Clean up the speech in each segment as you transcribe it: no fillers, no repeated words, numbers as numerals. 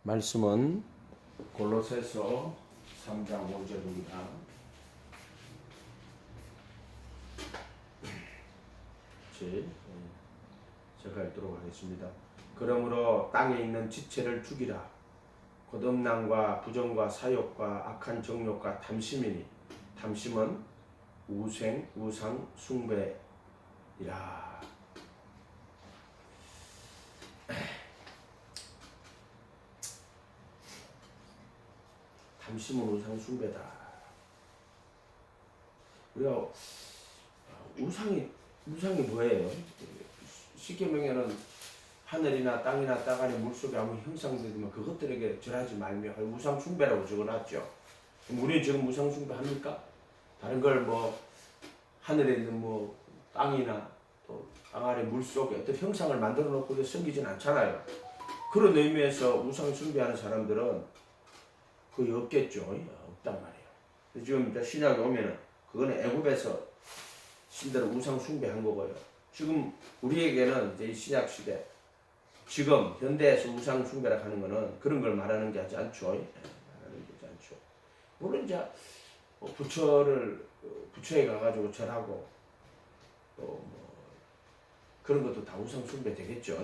말씀은 골로새서 3장 5절입니다. 제가 읽도록 하겠습니다. 그러므로 땅에 있는 지체를 죽이라. 거듭남과 부정과 사욕과 악한 정욕과 탐심이니 탐심은 우상 숭배이라. 탐심은 우상 숭배다. 우리가 우상이 뭐예요? 쉽게 말하면 하늘이나 땅이나 땅 안에 물속에 아무 형상들이면 그것들에게 절하지 말며 우상 숭배라고 적어놨죠. 우리는 지금 우상 숭배 합니까? 다른 걸 뭐 하늘에 있는 뭐 땅이나 또 땅 안에 물속에 어떤 형상을 만들어 놓고 섬기진 않잖아요. 그런 의미에서 우상 숭배하는 사람들은 거의 없겠죠. 없단 말이에요. 지금 신약에 오면은 그거는 애굽에서 신들은 우상 숭배한 거고요. 지금 우리에게는 이제 이 신약 시대, 지금 현대에서 우상 숭배라 하는 거는 그런 걸 말하는 게 하지 않죠. 물론 이제 부처에 가가지고 절하고 또 그런 것도 다 우상 숭배 되겠죠.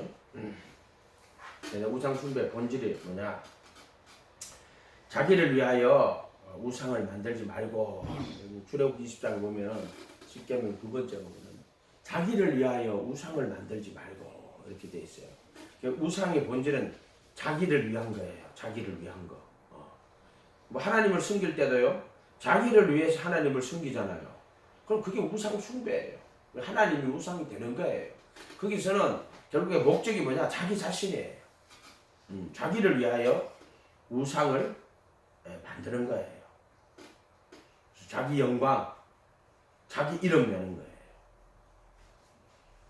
우상 숭배 본질이 뭐냐? 자기를 위하여 우상을 만들지 말고, 출애굽 20장에 보면 십계명 두 번째 보면 자기를 위하여 우상을 만들지 말고 이렇게 돼 있어요. 우상의 본질은 자기를 위한 거예요. 자기를 위한 거. 뭐 하나님을 섬길 때도요, 자기를 위해서 하나님을 섬기잖아요. 그럼 그게 우상 숭배예요. 하나님이 우상이 되는 거예요. 거기서는 결국에 목적이 뭐냐? 자기 자신이에요. 자기를 위하여 우상을 만드는 거예요. 자기 영광, 자기 이름 내는 거예요.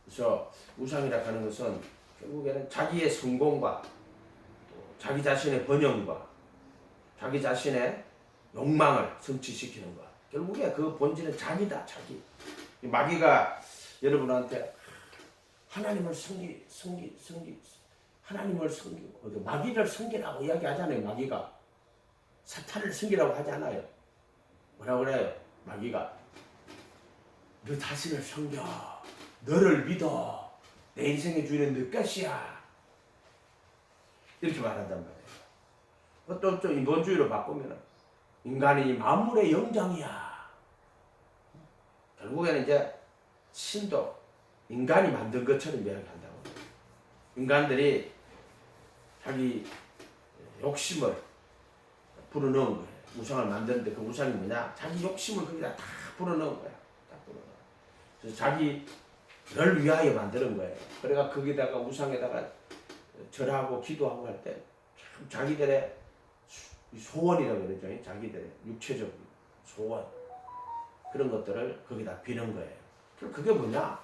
그래서 우상이라 하는 것은 결국에는 자기의 성공과 또 자기 자신의 번영과 자기 자신의 욕망을 성취시키는 것. 결국에 그 본질은 자기다, 자기. 마귀가 여러분한테 하나님을 하나님을 섬기고 마귀를 섬기라고 이야기하잖아요. 마귀가 사탄을 섬기라고 하지 않아요. 뭐라고 그래요? 마귀가 너 자신을 섬겨, 너를 믿어, 내 인생의 주인은 너 것이야, 이렇게 말한단 말이에요. 또 좀 인본주의로 바꾸면 인간이 만물의 영장이야. 결국에는 이제 신도 인간이 만든 것처럼 이야기한다고. 인간들이 자기 욕심을 불어넣은 거예요. 우상을 만드는데 그 우상이 뭐냐? 자기 욕심을 거기다 다 불어넣은 거야. 다 불어넣어. 그래서 자기를 위하여 만드는 거예요. 그러니까 거기다가 우상에다가 절하고 기도하고 할 때 참 자기들의 소원이라고 그러죠. 자기들의 육체적 소원, 그런 것들을 거기다 비는 거예요. 그게 뭐냐?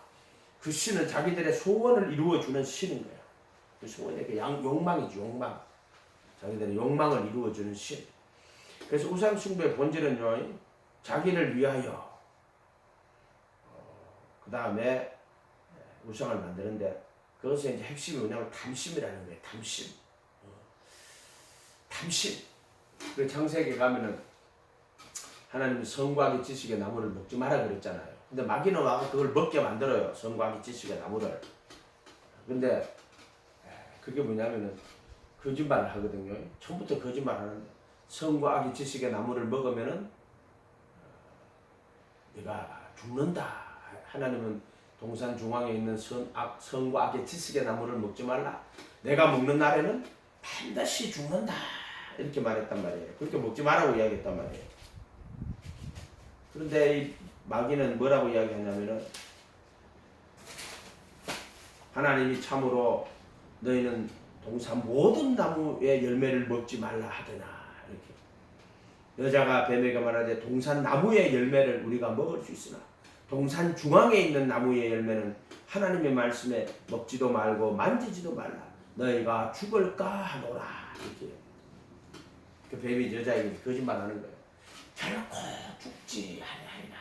그 신은 자기들의 소원을 이루어주는 신인 거예요. 그 소원이 욕망이지, 욕망. 자기들의 욕망을 이루어주는 신. 그래서 우상 숭배의 본질은요, 자기를 위하여 그 다음에 우상을 만드는데, 그것의 이제 핵심이 뭐냐면 탐심이라는 거예요. 탐심. 그 창세기에 가면은 하나님이 선과학의 지식의 나무를 먹지 마라 그랬잖아요. 근데 마귀는 와서 그걸 먹게 만들어요. 선과학의 지식의 나무를. 근데 그게 뭐냐면은 거짓말을 하거든요. 처음부터 거짓말 하는데, 선과 악의 지식의 나무를 먹으면은 네가 죽는다. 하나님은 동산 중앙에 있는 선과 악의 지식의 나무를 먹지 말라. 내가 먹는 날에는 반드시 죽는다. 이렇게 말했단 말이에요. 그렇게 먹지 말라고 이야기했단 말이에요. 그런데 이 마귀는 뭐라고 이야기하냐면은, 하나님이 참으로 너희는 동산 모든 나무의 열매를 먹지 말라 하더나, 이렇게. 여자가 뱀에게 말하되 동산 나무의 열매를 우리가 먹을 수 있으나 동산 중앙에 있는 나무의 열매는 하나님의 말씀에 먹지도 말고 만지지도 말라. 너희가 죽을까 하노라. 이렇게. 그 뱀이 여자에게 거짓말하는 거예요. 결코 죽지 아니하리라.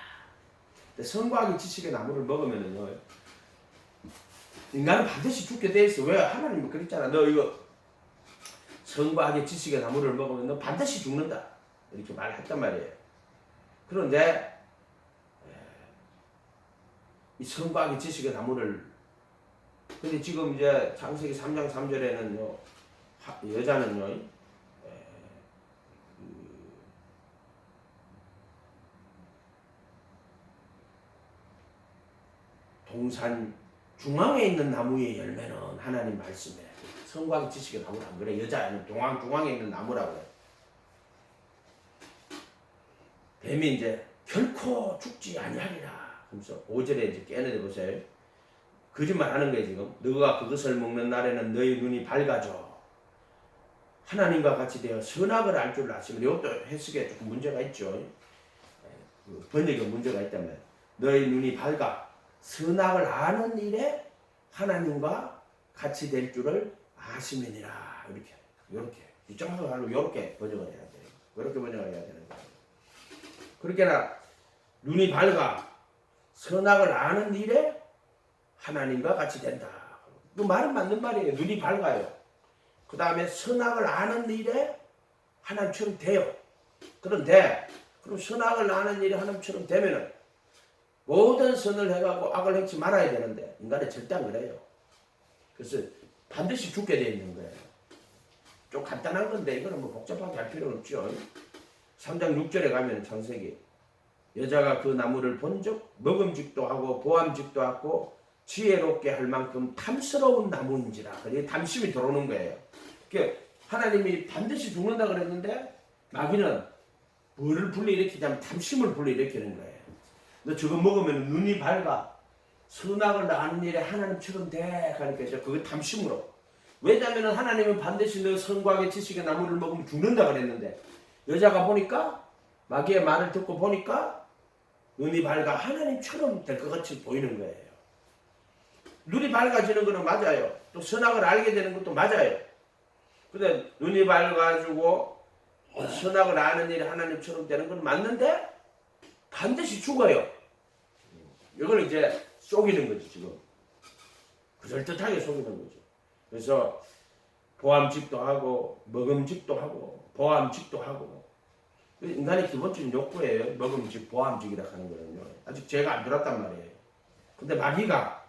근데 선과학의 지식의 나무를 먹으면은요, 인간은 반드시 죽게 돼 있어. 왜? 하나님이 그랬잖아. 너 이거 성과학의 지식의 나무를 먹으면 너 반드시 죽는다. 이렇게 말했단 말이에요. 그런데 이 성과학의 지식의 나무를 근데 지금 이제 창세기 3장 3절에는요 여자는요 동산 중앙에 있는 나무의 열매는 하나님 말씀에 성과학의 지식의 나무는 안 그래. 여자는 중앙에 있는 나무라고 해. 뱀이 이제 결코 죽지 아니하리라. 그래서 5절에 이제 깨어내 보세요. 거짓말 하는 거예요 지금. 너가 그것을 먹는 날에는 너희 눈이 밝아져 하나님과 같이 되어 선악을 알 줄 아시면 이것도 해석에 조금 문제가 있죠. 번역에 문제가 있다면 너희 눈이 밝아 선악을 아는 일에 하나님과 같이 될 줄을 아시면이라. 이렇게 유정하고 하려고 이렇게 번역을 해야 돼요. 이렇게 번역을 해야 되는 거예요. 그렇게나 눈이 밝아 선악을 아는 일에 하나님과 같이 된다. 그 말은 맞는 말이에요. 눈이 밝아요. 그 다음에 선악을 아는 일에 하나님처럼 돼요. 그런데 그럼 선악을 아는 일에 하나님처럼 되면은 모든 선을 해가고 악을 행치 말아야 되는데 인간은 절대 안 그래요. 그래서 반드시 죽게 되어 있는 거예요. 좀 간단한 건데 이거는 뭐 복잡하게 할 필요는 없죠. 3장 6절에 가면 창세기 여자가 그 나무를 본즉 먹음직도 하고 보암직도 하고 지혜롭게 할 만큼 탐스러운 나무인지라. 그게 탐심이 들어오는 거예요. 그러니까 하나님이 반드시 죽는다 그랬는데 마귀는 뭐를 불러일으키냐면 탐심을 불러일으키는 거예요. 너 저거 먹으면 눈이 밝아 선악을 아는 일에 하나님처럼 돼. 그러니까 이제 그게 탐심으로. 왜냐하면 하나님은 반드시 너 선과학의 지식의 나무를 먹으면 죽는다 그랬는데 여자가 보니까 마귀의 말을 듣고 보니까 눈이 밝아 하나님처럼 될 것 같이 보이는 거예요. 눈이 밝아지는 거는 맞아요. 또 선악을 알게 되는 것도 맞아요. 근데 눈이 밝아지고 선악을 아는 일이 하나님처럼 되는 건 맞는데 반드시 죽어요. 이걸 이제 속이는 거지 지금. 그럴듯하게 속이는 거죠. 그래서 보암직도 하고 먹음직도 하고 보암직도 하고 인간의 기본적인 욕구예요. 먹음직, 보암직이라 하는 거는요. 아직 죄가 안 들었단 말이에요. 근데 마귀가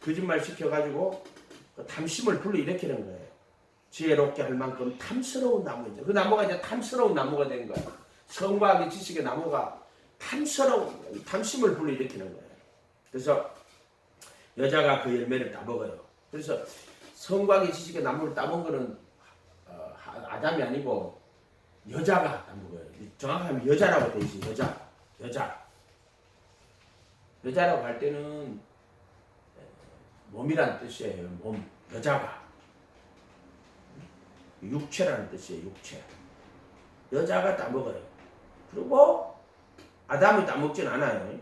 거짓말 시켜가지고 그 탐심을 불러일으키는 거예요. 지혜롭게 할 만큼 탐스러운 나무죠. 그 나무가 이제 탐스러운 나무가 된 거예요. 성과학의 지식의 나무가 탐스러운 탐심을 불러일으키는 거예요. 그래서 여자가 그 열매를 따먹어요. 그래서 성과학의 지식의 나무를 따먹은 거는 아담이 아니고 여자가 따먹어요. 정확하면 여자라고 돼 있어요. 여자라고 할 때는 몸이란 뜻이에요. 몸, 여자가. 육체라는 뜻이에요. 육체. 여자가 따먹어요. 그리고 아담이 따먹진 않아요.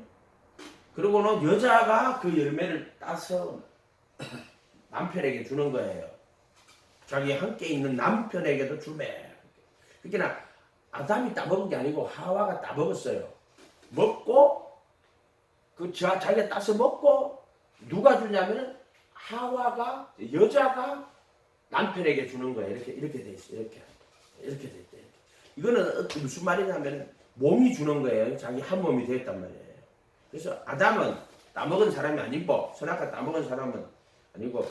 그리고는 여자가 그 열매를 따서 남편에게 주는 거예요. 자기 함께 있는 남편에게도 주매. 그러니까 아담이 따먹은 게 아니고 하와가 따먹었어요. 먹고 자기가 따서 먹고 누가 주냐면 하와가 여자가 남편에게 주는 거예요. 이렇게 돼 있어요. 이렇게 돼 있대. 이거는 무슨 말이냐면 몸이 주는 거예요. 자기 한 몸이 되었단 말이에요. 그래서 아담은 따먹은 사람이 아니고 선악과 따먹은 사람은 아니고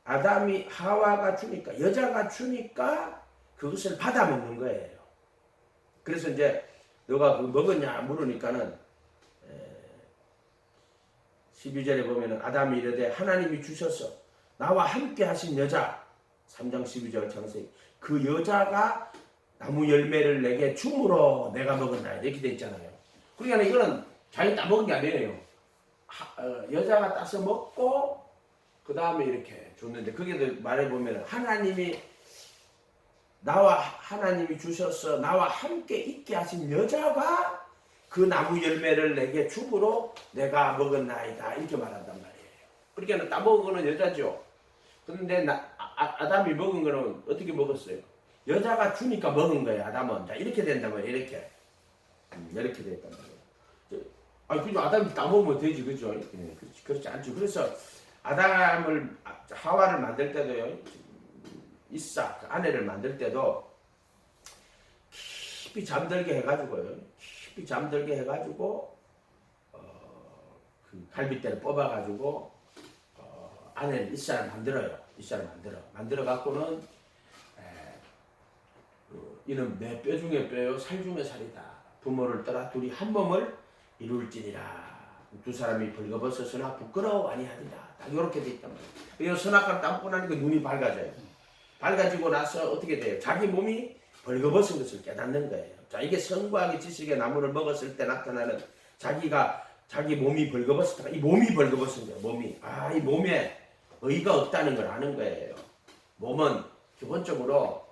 아담이 하와가 주니까 여자가 주니까 그것을 받아 먹는 거예요. 그래서 이제 너가 그거 먹었냐 물으니까는 12절에 보면은 아담이 이르되 하나님이 주셔서 나와 함께 하신 여자 3장 12절 창세기 그 여자가 나무 열매를 내게 줌으로 내가 먹었나 이렇게 돼 있잖아요. 그러니까 이거는 자기 따먹은 게 아니에요. 여자가 따서 먹고 그 다음에 이렇게 줬는데 거기도 말해보면 하나님이 주셔서 나와 함께 있게 하신 여자가 그 나무 열매를 내게 줌으로 내가 먹었나이다 이렇게 말한단 말이에요. 그러니까 따먹은 거는 여자죠. 그런데 아담이 먹은 거는 어떻게 먹었어요? 여자가 주니까 먹은 거예요. 아담은. 자, 이렇게 된단 말이에요. 이렇게 됐단 말이에요. 그죠? 아담이 따먹으면 되지, 그죠? 그렇지 않죠. 그래서 하와를 만들 때도요. 이삭 그 아내를 만들 때도 깊이 잠들게 해가지고요. 깊이 잠들게 해가지고 그 갈빗대를 뽑아가지고 아내를 이삭을 만들어요. 이삭을 만들어 갖고는 이는 내 뼈 중에 뼈요 살 중에 살이다. 부모를 떠나 둘이 한 몸을 이룰지니라. 두 사람이 벌거벗었으나 부끄러워 아니하리라. 딱 이렇게 돼 있단 말이에요. 이 선악과를 따먹고 나니까 눈이 밝아져요. 밝아지고 나서 어떻게 돼요? 자기 몸이 벌거벗은 것을 깨닫는 거예요. 자, 이게 선과학의 지식의 나무를 먹었을 때 나타나는 자기 몸이 벌거벗었다. 이 몸이 벌거벗은 거예요. 몸이. 이 몸에 의가 없다는 걸 아는 거예요. 몸은 기본적으로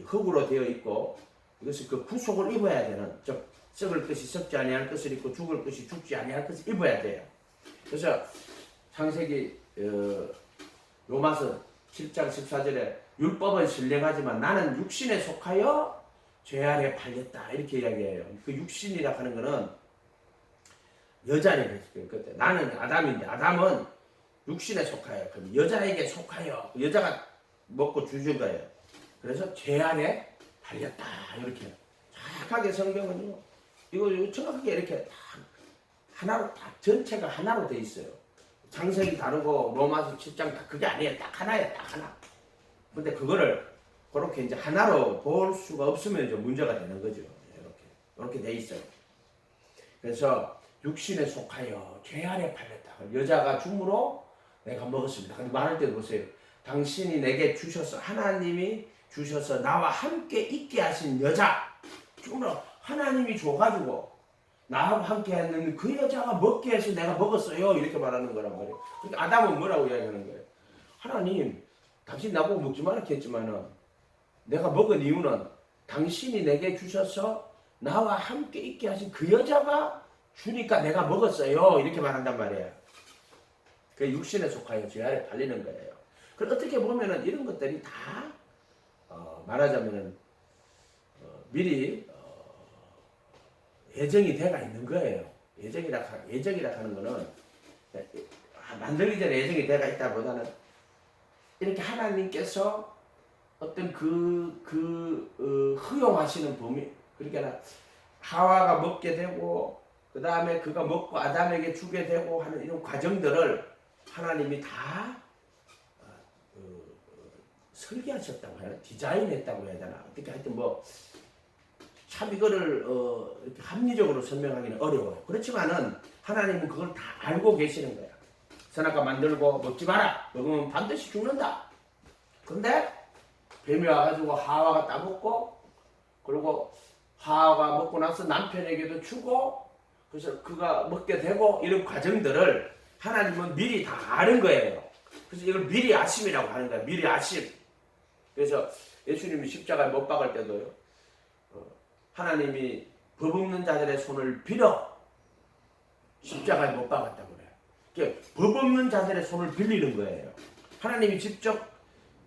흙으로 되어 있고 이것이 그 구속을 입어야 되는, 즉 썩을 것이 썩지 아니할 것을 입고 죽을 것이 죽지 아니할 것을 입어야 돼요. 그래서 창세기 로마서 7장 14절에 율법은 신령하지만 나는 육신에 속하여 죄 아래 팔렸다 이렇게 이야기해요. 그 육신이라 하는 거는 여자를 그때 나는 아담인데 아담은 육신에 속하여 그럼 여자에게 속하여 여자가 먹고 주준 거예요. 그래서 죄 아래 팔렸다 이렇게 정확하게 성경은요. 이거 정확하게 이렇게 다 하나로 다 전체가 하나로 돼 있어요. 장색이 다르고 로마서 7장 다 그게 아니에요. 딱 하나예요. 딱 하나. 근데 그거를 그렇게 이제 하나로 볼 수가 없으면 이제 문제가 되는 거죠. 이렇게 돼 있어요. 그래서 육신에 속하여 죄 아래 팔렸다. 여자가 죽므로 내가 먹었습니다. 근데 말할 때 보세요. 당신이 내게 주셔서 하나님이 주셔서 나와 함께 있게 하신 여자 죽으로 하나님이 줘가지고 나하고 함께 했는 그 여자가 먹게 해서 내가 먹었어요. 이렇게 말하는 거란 말이에요. 그러니까 아담은 뭐라고 이야기하는 거예요? 하나님, 당신 나보고 먹지 말라 했지만은 내가 먹은 이유는 당신이 내게 주셔서 나와 함께 있게 하신 그 여자가 주니까 내가 먹었어요. 이렇게 말한단 말이에요. 그 육신에 속하여 죄 아래 팔리는 거예요. 그럼 어떻게 보면은 이런 것들이 다 말하자면은 미리 예정이 돼가 있는 거예요. 예정이라 하는 거는 만들기 전에 예정이 돼가 있다보다는 이렇게 하나님께서 어떤 허용하시는 범위, 그러니까 하와가 먹게 되고 그 다음에 그가 먹고 아담에게 주게 되고 하는 이런 과정들을 하나님이 다 설계하셨다고 해야 되나? 디자인했다고 해야 되나? 어떻게 하여튼 참 이거를 이렇게 합리적으로 설명하기는 어려워요. 그렇지만은 하나님은 그걸 다 알고 계시는 거야. 선악과 만들고 먹지 마라. 먹으면 반드시 죽는다. 근데 뱀이 와가지고 하와가 따먹고 그리고 하와가 먹고 나서 남편에게도 주고 그래서 그가 먹게 되고 이런 과정들을 하나님은 미리 다 아는 거예요. 그래서 이걸 미리 아심이라고 하는 거야. 미리 아심. 그래서 예수님이 십자가에 못 박을 때도요. 하나님이 법 없는 자들의 손을 빌어 십자가에 못 박았다고 그래요. 그러니까 법 없는 자들의 손을 빌리는 거예요. 하나님이 직접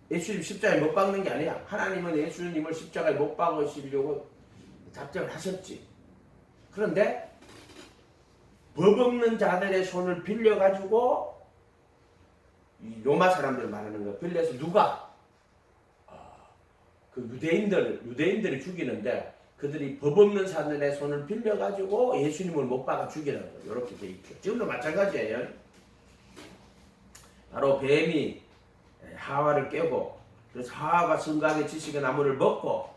예수님 십자가에 못 박는 게 아니야. 하나님은 예수님을 십자가에 못 박으시려고 작정을 하셨지. 그런데 법 없는 자들의 손을 빌려가지고 이 로마 사람들 말하는 거 빌려서 누가 그 유대인들이 죽이는데 그들이 법 없는 사람들의 손을 빌려가지고 예수님을 못 박아 죽이는 거예요. 이렇게 돼 있죠. 지금도 마찬가지예요. 바로 뱀이 하와를 깨고 그래서 하와가 선과의 지식의 나무를 먹고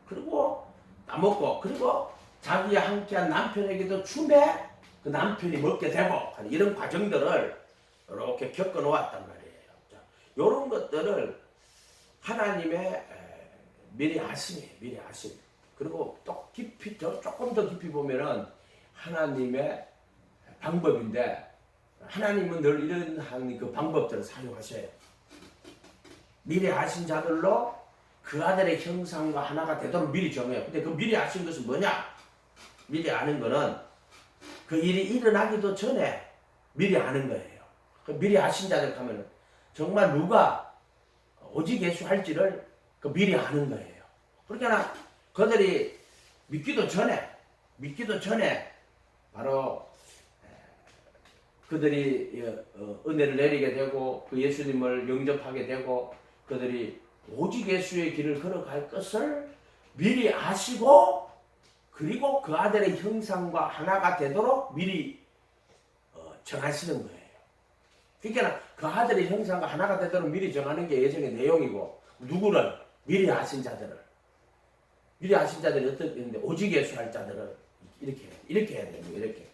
그리고 따먹고 그리고 자기와 함께한 남편에게도 주매 그 남편이 먹게 되고 이런 과정들을 이렇게 겪어 놓았단 말이에요. 자, 이런 것들을 하나님의 미리 아심이에요. 미리 아심. 그리고 또 깊이 조금 더 깊이 보면은 하나님의 방법인데 하나님은 늘 이런 그 방법들을 사용하셔요. 미리 아신 자들로 그 아들의 형상과 하나가 되도록 미리 정해요. 근데 그 미리 아신 것은 뭐냐? 미리 아는 거는 그 일이 일어나기도 전에 미리 아는 거예요. 그 미리 아신 자들 가면은 정말 누가 오직 예수 할지를 그 미리 아는 거예요. 그러니까 그들이 믿기도 전에 바로 그들이 은혜를 내리게 되고 그 예수님을 영접하게 되고 그들이 오직 예수의 길을 걸어갈 것을 미리 아시고 그리고 그 아들의 형상과 하나가 되도록 미리 정하시는 거예요. 그러니까 그 아들의 형상과 하나가 되도록 미리 정하는 게 예정의 내용이고 누구를? 미리 아신 자들을. 미리 아신 자들이 어떻게 오직 예수 할 자들을 이렇게 해야 됩니다. 이렇게.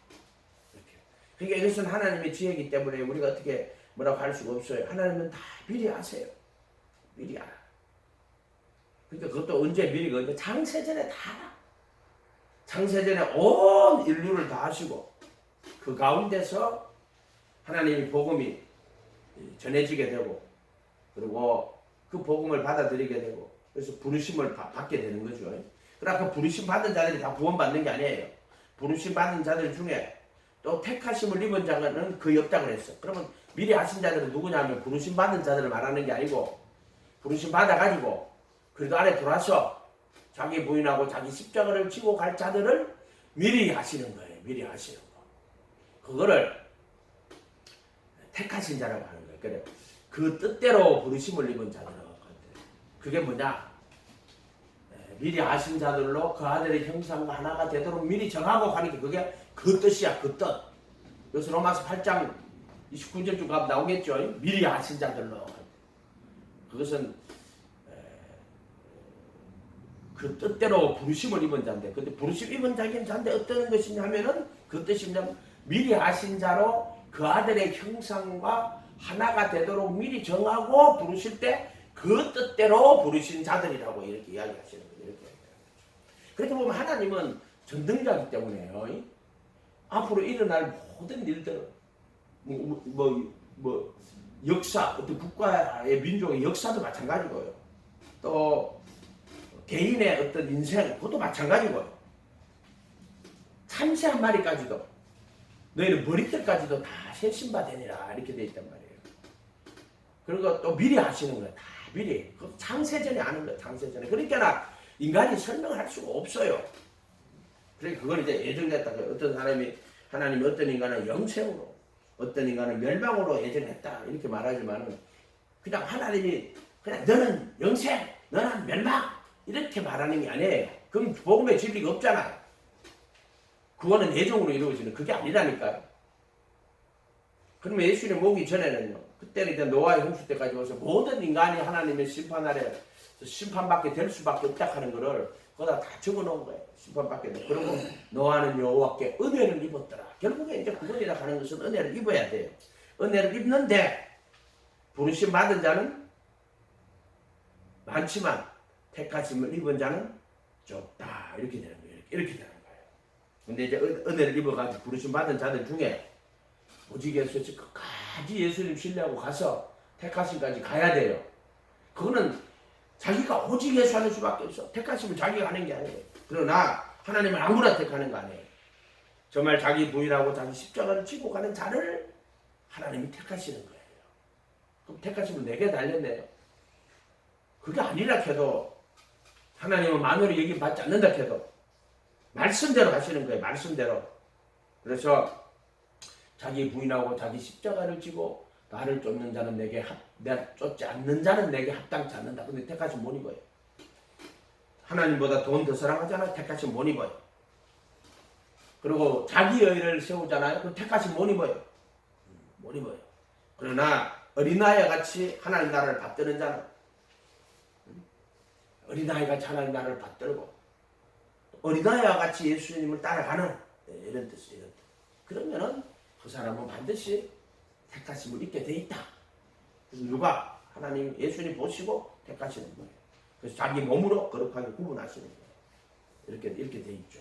그러니까 이것은 하나님의 지혜이기 때문에 우리가 어떻게 뭐라고 할 수가 없어요. 하나님은 다 미리 아세요. 미리 알아. 그러니까 그것도 언제 미리가 언제 창세전에 다 알아. 창세전에 온 인류를 다 아시고 그 가운데서 하나님의 복음이 전해지게 되고 그리고 그 복음을 받아들이게 되고 그래서 부르심을 받게 되는 거죠. 그러나 그 부르심 받은 자들이 다 구원받는 게 아니에요. 부르심 받은 자들 중에 또 택하심을 입은 자는 거의 없다고 그랬어. 그러면 미리 아신 자들은 누구냐면 부르심 받은 자들을 말하는 게 아니고 부르심 받아가지고 그래도 안에 들어와서 자기 부인하고 자기 십자가를 지고 갈 자들을 미리 하시는 거예요. 미리 하시는 거. 그거를 택하신 자라고 하는 거예요. 그래. 그 뜻대로 부르심을 입은 자들은 그게 뭐냐? 미리 아신 자들로 그 아들의 형상과 하나가 되도록 미리 정하고 가는 게 그게 그 뜻이야. 그 뜻. 그래서 로마서 8장 29절쯤 가면 나오겠죠. 미리 아신 자들로. 그것은 그 뜻대로 부르심을 입은 자인데 근데 부르심 입은 자인데 어떤 것이냐 하면은 그 뜻이 뭐냐면 미리 아신 자로 그 아들의 형상과 하나가 되도록 미리 정하고 부르실 때 그 뜻대로 부르신 자들이라고 이렇게 이야기하시는 거예요. 이렇게. 그렇게 보면 하나님은 전능자이기 때문에요. 앞으로 일어날 모든 일들, 역사, 어떤 국가의 민족의 역사도 마찬가지고요. 또 개인의 어떤 인생, 그것도 마찬가지고요. 참새 한 마리까지도 너희는 머리털까지도 다 세신바되니라 이렇게 돼 있단 말이에요. 그리고 또 미리 하시는 거예요. 다 미리. 창세전에 아는 거예요. 창세전에. 그러니까 인간이 설명할 수가 없어요. 그러니까 그걸 이제 예정됐다. 어떤 사람이 하나님이 어떤 인간은 영생으로 어떤 인간은 멸망으로 예정했다 이렇게 말하지만은 그냥 하나님이 그냥 너는 영생, 너는 멸망 이렇게 말하는 게 아니에요. 그럼 복음의 진리가 없잖아요. 그거는 예정으로 이루어지는 그게 아니라니까요. 그러면 예수님 오기 전에는요. 그때는 이제 노아의 홍수 때까지 와서 모든 인간이 하나님의 심판 아래 심판받게 될 수밖에 없다 하는 거를 거기다 다 적어놓은 거예요. 심판받게 돼. 그리고 노아는 여호와께 은혜를 입었더라. 결국에 이제 구원이라 하는 것은 은혜를 입어야 돼요. 은혜를 입는데 부르심 받은 자는 많지만 택하심을 입은 자는 적다. 이렇게 되는 거예요. 이렇게 되는 거예요. 근데 이제 은혜를 입어가지고 부르심 받은 자들 중에 오직 예수의 끝까지 예수님 신뢰하고 가서 택하심까지 가야 돼요. 그거는 자기가 오직 예수 하는 수밖에 없어. 택하심은 자기가 하는 게 아니에요. 그러나 하나님은 아무나 택하는 거 아니에요. 정말 자기 부인하고 자기 십자가를 지고 가는 자를 하나님이 택하시는 거예요. 그럼 택하심은 내게 달렸네요. 그게 아니라 해도 하나님은 만으로 얘기 받지 않는다 해도 말씀대로 하시는 거예요. 말씀대로. 그래서 자기 부인하고 자기 십자가를 지고 나를 쫓는 자는 내가 쫓지 않는 자는 내게 합당치 않는다. 근데 택하시면 못 입어요. 하나님보다 돈 더 사랑하잖아요. 택하시면 못 입어요. 그리고 자기 의를 세우잖아요. 그럼 택하시면 못 입어요. 못 입어요. 그러나 어린아이와 같이 하나님 나라를 받드는 자는 어린아이가 하나님 나라를 받들고 어린아이와 같이 예수님을 따라가는 이런 뜻이에요. 그러면은 그 사람은 반드시 택하심을 입게 돼 있다. 그래서 누가 하나님 예수님 보시고 택하시는 거예요. 그래서 자기 몸으로 거룩하게 구분하시는 거예요. 이렇게 돼 있죠. 이렇게 돼 있죠.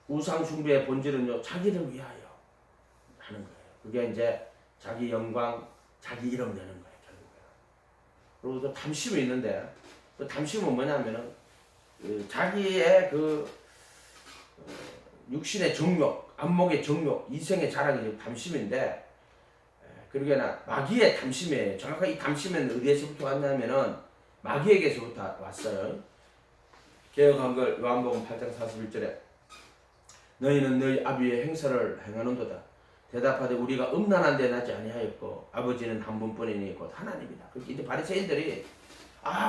우상 숭배의 본질은요 자기를 위하여 하는 거예요. 그게 이제 자기 영광, 자기 이름 내는 거예요. 결국에. 그리고 또 탐심이 있는데 그 탐심은 뭐냐면은 자기의 그 육신의 정욕, 안목의 정욕, 이생의 자랑이 탐심인데 그러게나 마귀의 탐심이에요. 정확하게 이 탐심은 어디에서부터 왔냐면은 마귀에게서부터 왔어요. 개혁한글 요한복음 8장 41절에 너희는 너희 아비의 행사를 행하는도다. 대답하되 우리가 음란한 데 나지 아니하였고 아버지는 한 분뿐이니 곧 하나님이다. 그렇게 이제 바리새인들이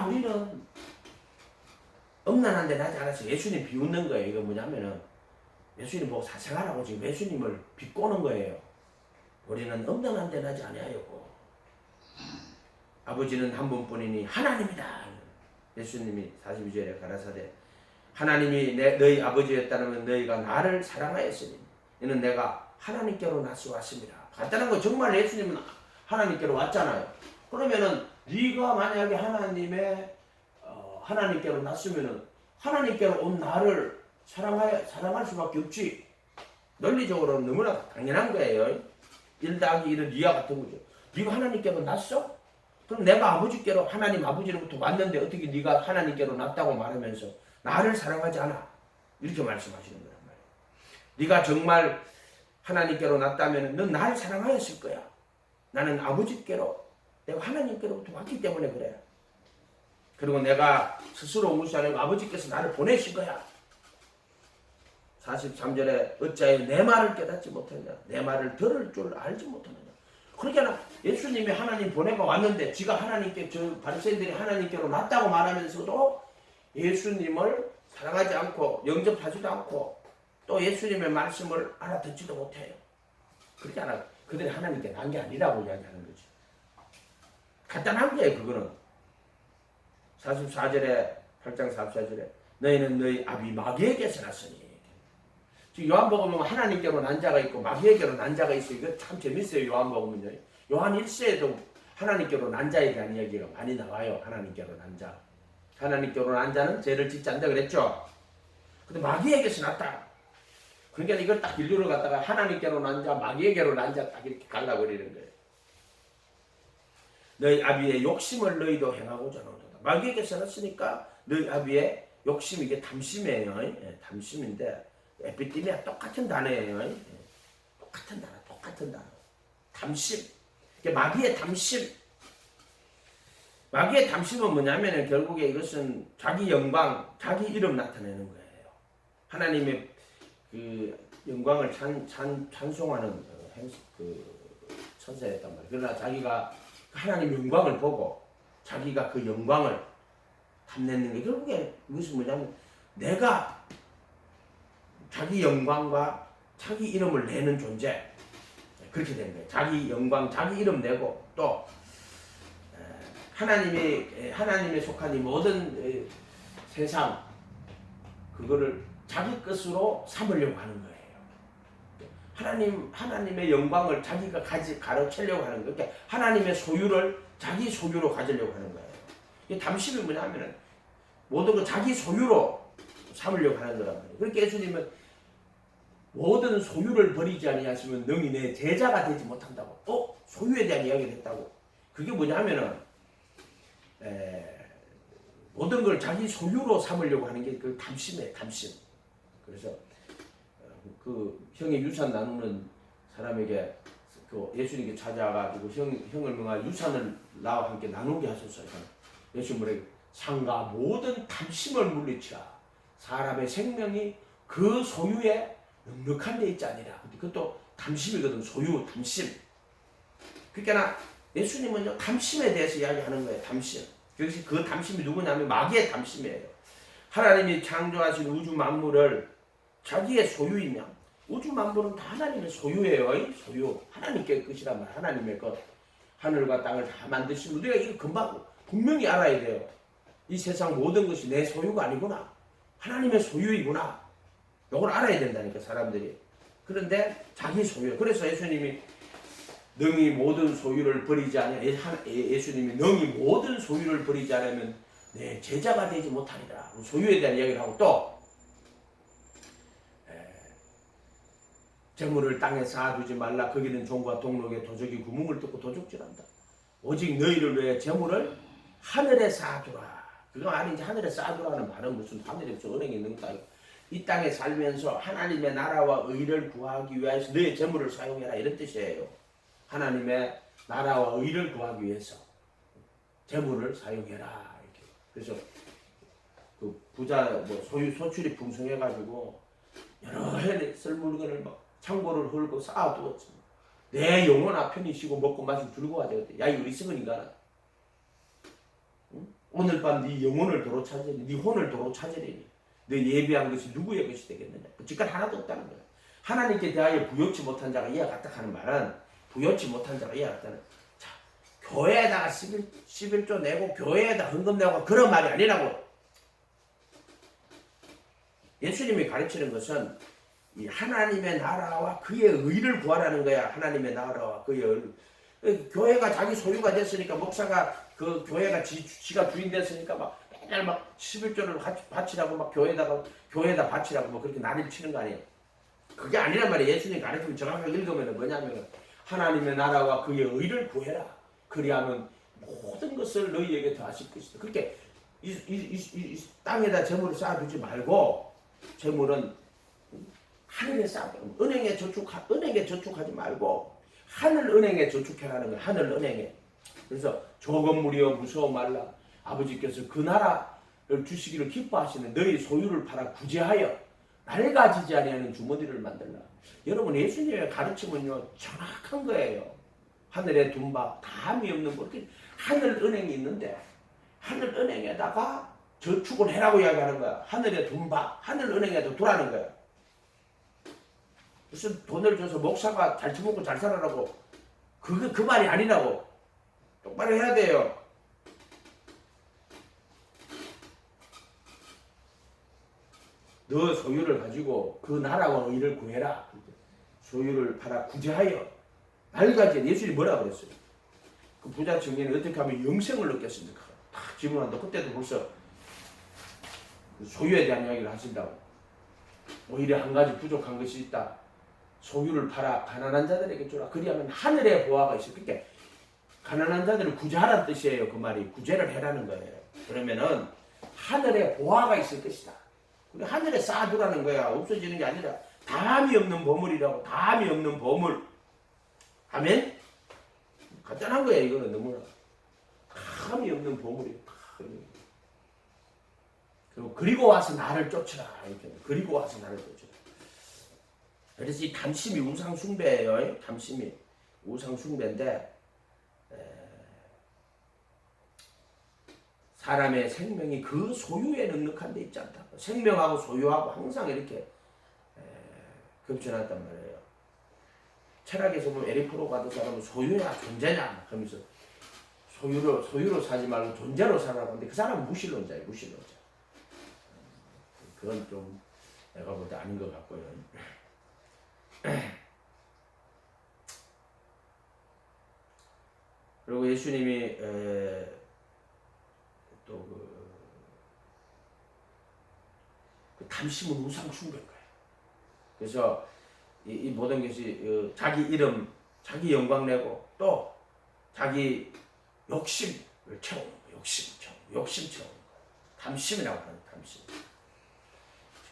우리는 음란한 데 나지 않았어. 예수님 비웃는 거예요. 이거 뭐냐면은 예수님 보고 사생하라고 지금 예수님을 비꼬는 거예요. 우리는 음란한 데 나지 아니하였고 아버지는 한 분뿐이니 하나님이다. 예수님이 42절에 가라사대 하나님이 너희 아버지였다면 너희가 나를 사랑하였으니 이는 내가 하나님께로 나서 왔습니다. 간단한 거 정말 예수님은 하나님께로 왔잖아요. 그러면은 네가 만약에 하나님께로 났으면은 하나님께로 온 나를 사랑할 수밖에 없지. 논리적으로는 너무나 당연한 거예요. 1 더하기 1은 니와 같은 거죠. 네가 하나님께로 났어? 그럼 내가 아버지께로 하나님 아버지로부터 왔는데 어떻게 네가 하나님께로 났다고 말하면서 나를 사랑하지 않아? 이렇게 말씀하시는 거란 말이에요. 네가 정말 하나님께로 났다면 넌 나를 사랑하였을 거야. 나는 아버지께로 내가 하나님께로부터 왔기 때문에 그래. 그리고 내가 스스로 무시하는 아버지께서 나를 보내신 거야. 43절에 어찌하여 내 말을 깨닫지 못하느냐 내 말을 들을 줄 알지 못하느냐. 그러니까 예수님이 하나님 보내고 왔는데 지가 하나님께 바리새인들이 하나님께로 났다고 말하면서도 예수님을 사랑하지 않고 영접하지도 않고 또 예수님의 말씀을 알아듣지도 못해요. 그렇지 않아. 그들이 하나님께 난 게 아니라고 이야기하는 거지. 간단한 거예요. 그거는 44절에 8장 44절에 너희는 너희 아비 마귀에게서 났으니. 지금 요한복음은 하나님께로 난 자가 있고 마귀에게로 난 자가 있어요. 이거 참 재밌어요. 요한복음은요. 요한 1세에도 하나님께로 난 자에 대한 이야기가 많이 나와요. 하나님께로 난 자. 하나님께로 난 자는 죄를 짓지 않는다 그랬죠. 근데 마귀에게서 났다. 그러니까 이걸 딱 인류를 갖다가 하나님께로 난 자, 마귀에게로 난 자 딱 이렇게 갈라버리는 거예요. 너희 아비의 욕심을 너희도 행하고자 하노도다. 마귀에게서 났으니까 너희 아비의 욕심, 이게 탐심이에요. 탐심인데 에피티미아 똑같은 단어예요. 똑같은 단어. 탐심. 마귀의 탐심. 마귀의 탐심은 뭐냐면 결국에 이것은 자기 영광, 자기 이름 나타내는 거예요. 하나님의 그 영광을 찬송하는 천사였단 말이에요. 그러나 자기가 하나님의 영광을 보고 자기가 그 영광을 탐내는 게 결국에 이것은 뭐냐면 내가 자기 영광과 자기 이름을 내는 존재. 그렇게 된 거예요. 자기 영광, 자기 이름 내고 또 하나님에 속한 이 모든 세상 그거를 자기 것으로 삼으려고 하는 거예요. 하나님의 영광을 자기가 가로채려고 하는 거예요. 그러니까 하나님의 소유를 자기 소유로 가지려고 하는 거예요. 이 탐심이 뭐냐면은 모든 걸 자기 소유로 삼으려고 하는 거란 말이에요. 그러니까 예수님은 모든 소유를 버리지 아니하시면 능히 내 제자가 되지 못한다고. 소유에 대한 이야기를 했다고. 그게 뭐냐면은 모든 걸 자기 소유로 삼으려고 하는 게 그 탐심이에요. 탐심. 그래서 그 형의 유산 나누는 사람에게 그 예수님께 찾아가지고 형을 명할 유산을 나와 함께 나누게 하소서. 예수님이 상가 모든 탐심을 물리치라. 사람의 생명이 그 소유에 넉넉한 데 있지 아니라. 그것도 탐심이거든. 소유, 탐심. 그러니까 예수님은 탐심에 대해서 이야기하는 거예요. 탐심. 그것이 그 탐심이 누구냐면 마귀의 탐심이에요. 하나님이 창조하신 우주 만물을 자기의 소유이며 우주 만물은 다 하나님의 소유예요. 소유. 하나님께 것이란 말. 하나님의 것. 하늘과 땅을 다 만드신 우리가 이거 금방 분명히 알아야 돼요. 이 세상 모든 것이 내 소유가 아니구나. 하나님의 소유이구나. 이걸 알아야 된다니까 사람들이. 그런데 자기 소유. 그래서 예수님이 능히 모든 소유를 버리지 않으면 예수님이 능히 모든 소유를 버리지 않으면 내 제자가 되지 못하리라. 소유에 대한 이야기를 하고 또 재물을 땅에 쌓아두지 말라. 거기는 종과 동록의 도적이 구멍을 뚫고 도둑질한다. 오직 너희를 위해 재물을 하늘에 쌓아두라. 그거 아니 이제 하늘에 쌓아두라는 말은 무슨 하늘에 무슨 은행이 있는 거 아니고 이 땅에 살면서 하나님의 나라와 의를 구하기 위해서 너의 재물을 사용해라 이런 뜻이에요. 하나님의 나라와 의를 구하기 위해서 재물을 사용해라 이렇게. 그래서 그 부자 소출이 풍성해가지고 여러 해 쓸 물건을 막 창고를 헐고 쌓아두었지. 내 영혼아 편히 쉬고 먹고 마시고 즐거워야 되거든. 야, 이 어리석은 인간아. 응? 오늘 밤 네 영혼을 도로 찾으니, 네 혼을 도로 찾으리니 너 예비한 것이 누구의 것이 되겠느냐. 그 직관 하나도 없다는 거야. 하나님께 대하여 부요치 못한 자가 이와 같다 하는 말은, 부요치 못한 자가 이와 같다는, 자, 교회에다가 11조 내고 교회에다 헌금 내고 그런 말이 아니라고. 예수님이 가르치는 것은 이 하나님의 나라와 그의 의를 구하라는 거야. 하나님의 나라와 그의 의를. 교회가 자기 소유가 됐으니까, 목사가 그 교회가 지가 주인 됐으니까 막 맨날 막 11조를 바치라고 막 교회에다 바치라고 뭐 그렇게 난리를 치는 거 아니에요. 그게 아니란 말이에요. 예수님 가르치면 정확하게 읽으면 뭐냐면, 하나님의 나라와 그의 의를 구해라. 그리하면 모든 것을 너희에게 더하실 것이다. 그렇게 이 땅에다 재물을 쌓아두지 말고, 재물은 하늘에 쌓고, 은행에 저축하지 말고 하늘 은행에 저축해라는 거예요. 하늘 은행에. 그래서 조건물이여 무서워 말라. 아버지께서 그 나라를 주시기를 기뻐하시는 너희 소유를 팔아 구제하여 낡아지지 아니하는 주머니를 만들라. 여러분, 예수님의 가르침은요 정확한 거예요. 하늘에 둔 바 다함이 없는 거. 하늘 은행이 있는데 하늘 은행에다가 저축을 해라고 이야기하는 거야. 하늘에 둔 바 하늘 은행에도 두라는 거야. 무슨 돈을 줘서 목사가 잘 처먹고 잘 살아라고, 그 말이 아니라고. 똑바로 해야 돼요. 너 소유를 가지고 그 나라와 의를 구해라. 소유를 팔아 구제하여 낡아진. 예수님이 뭐라 그랬어요? 그 부자 청년이 어떻게 하면 영생을 얻겠습니까? 다 질문한다. 그때도 벌써 소유에 대한 이야기를 하신다고. 오히려 한 가지 부족한 것이 있다. 소유를 팔아 가난한 자들에게 주라. 그리하면 하늘의 보화가 있어. 그러니까 가난한 자들을 구제하라는 뜻이에요. 그 말이 구제를 해라는 거예요. 그러면은 하늘에 보화가 있을 것이다. 우리 하늘에 쌓아두라는 거야. 없어지는 게 아니라 다함이 없는 보물이라고. 다함이 없는 보물. 아멘? 간단한 거예요. 이거는 너무나. 다함이 없는 보물이에요. 그리고 와서 나를 쫓으라. 이렇게. 그리고 와서 나를 쫓으라. 그래서 이 담심이 우상 숭배예요. 담심이 우상 숭배인데, 사람의 생명이 그 소유에 넉넉한 데 있지 않다. 생명하고 소유하고 항상 이렇게 겹쳐놨단 말이에요. 철학에서 보면 에리프로 가는 사람은 소유야 존재냐 하면서 소유로 사지 말고 존재로 살아라고 하는데, 그 사람은 무신론자예요. 무신론자. 그건 좀 내가 볼 때 아닌 것 같고요. 그리고 예수님이 또 그 담심은 우상 숭배인 거예요. 그래서 이 모든 것이 자기 이름, 자기 영광 내고 또 자기 욕심을 채우는 거예요. 욕심 채우는 거예요. 담심이라고 하는 담심.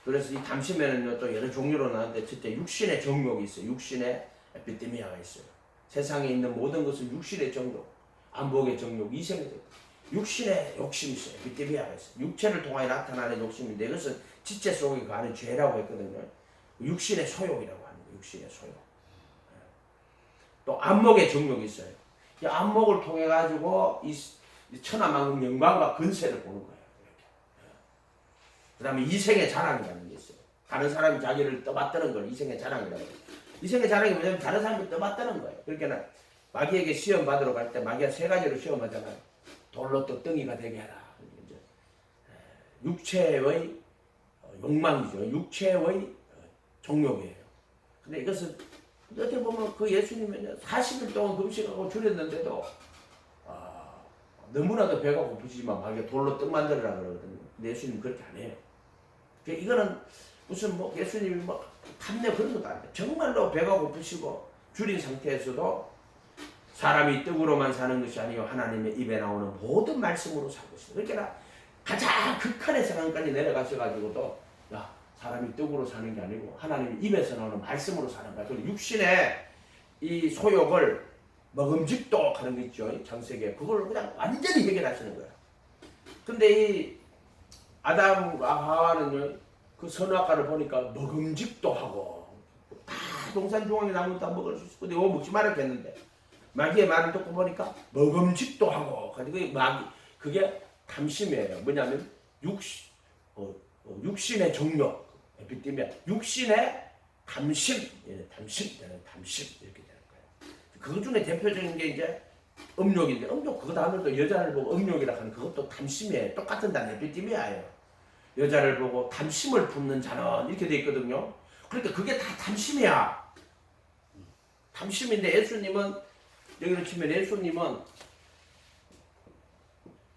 그래서 이 담심에는 또 여러 종류로 나는데, 첫째 육신의 정욕이 있어요. 육신의 에피데미아가 있어요. 세상에 있는 모든 것은 육신의 정욕, 안목의 정욕, 이생의 정욕, 육신의 욕심이 있어요. 에피데미아가 있어요. 육체를 통하여 나타나는 욕심인데, 이것은 지체 속에 가는 죄라고 했거든요. 육신의 소욕이라고 하는 거예요. 육신의 소욕. 또 안목의 정욕이 있어요. 이 안목을 통해 가지고 이 천하만국 영광과 근세를 보는 거예요. 그 다음에 이생의 자랑이라는 게 있어요. 다른 사람이 자기를 떠받드는 걸 이생의 자랑이라고 해요. 이생의 자랑이 뭐냐면 다른 사람이 떠받드는 거예요. 그러니까 마귀에게 시험 받으러 갈 때 마귀가 세 가지로 시험하잖아요. 돌로 떡덩이가 되게 하라. 육체의 욕망이죠. 육체의 정욕이에요. 근데 이것은 어떻게 보면 그 예수님은 40일 동안 금식하고 줄였는데도 너무나도 배가 고프지만 마귀가 돌로 떡 만들으라 그러거든요. 근데 예수님은 그렇게 안 해요. 이거는 무슨 뭐 예수님이 뭐 탐내 그런 것도 아니에요. 정말로 배가 고프시고 줄인 상태에서도 사람이 떡으로만 사는 것이 아니요 하나님의 입에 나오는 모든 말씀으로 살 것이다. 그러니까 가장 극한의 상황까지 내려가셔가지고도 야 사람이 떡으로 사는 게 아니고 하나님의 입에서 나오는 말씀으로 사는 거야. 그리고 육신의 이 소욕을 먹음직도 하는 거 있죠. 창세기에 그걸 그냥 완전히 해결하시는 거야. 근데 이 아담과 하와는요 그 선악과를 보니까 먹음직도 하고 다 동산 중앙에 나무는 다 먹을 수 있고 근데 이거 먹지 말았겠는데 마귀의 말을 듣고 보니까 먹음직도 하고 그게 마귀 그게 탐심이에요. 뭐냐면 육신의 정욕 에피데미아 육신의 탐심 탐심 이렇게 되는 거예요. 그 중에 대표적인 게 이제 음욕인데 음욕 그거 다음에 여자를 보고 음욕이라 하는 그것도 탐심이에요. 똑같은 단어 에피데미아예요. 여자를 보고 탐심을 품는 자는 이렇게 돼 있거든요. 그러니까 그게 다 탐심이야. 탐심인데 예수님은 여기로 치면 예수님은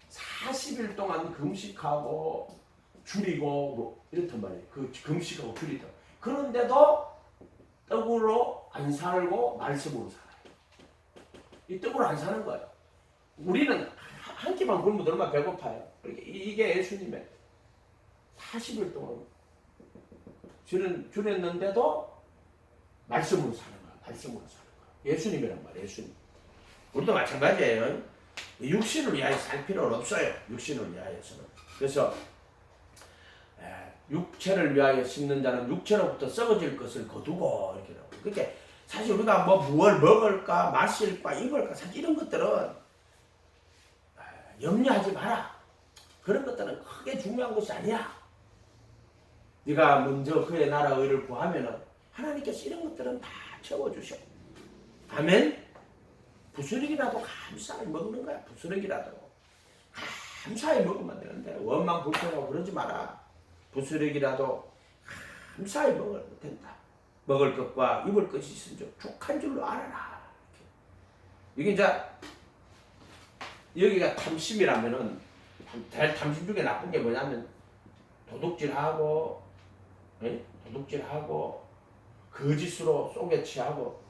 40일 동안 금식하고 줄이고 뭐 이렇단 말이에요. 그 금식하고 줄이다. 그런데도 떡으로 안 살고 말씀으로 살아요. 이 떡으로 안 사는 거예요. 우리는 한 끼만 굶으면 얼마나 배고파요. 이게 예수님의 40일 동안 줄였는데도 말씀으로 사는 거야. 말씀으로 사는 거야. 예수님이란 말이에요. 예수님. 우리도 마찬가지예요. 육신을 위하여 살 필요는 없어요. 육신을 위하여서는. 그래서 육체를 위하여 심는 자는 육체로부터 썩어질 것을 거두고 이렇게 나오고. 그렇게 사실 우리가 무엇을 먹을까, 마실까, 입을까 사실 이런 것들은 염려하지 마라. 그런 것들은 크게 중요한 것이 아니야. 네가 먼저 그의 나라 의를 구하면은 하나님께서 이런 것들은 다 채워주셔. 아멘. 부스러기라도 감사히 먹는 거야. 부스러기라도 감사히 먹으면 되는데 원망 불평하고 그러지 마라. 부스러기라도 감사히 먹으면 된다. 먹을 것과 입을 것이 있으면 족한 줄로 알아라. 이게 이제 여기가 탐심이라면은 탐심 중에 나쁜 게 뭐냐면 도둑질하고 거짓으로 속에 취하고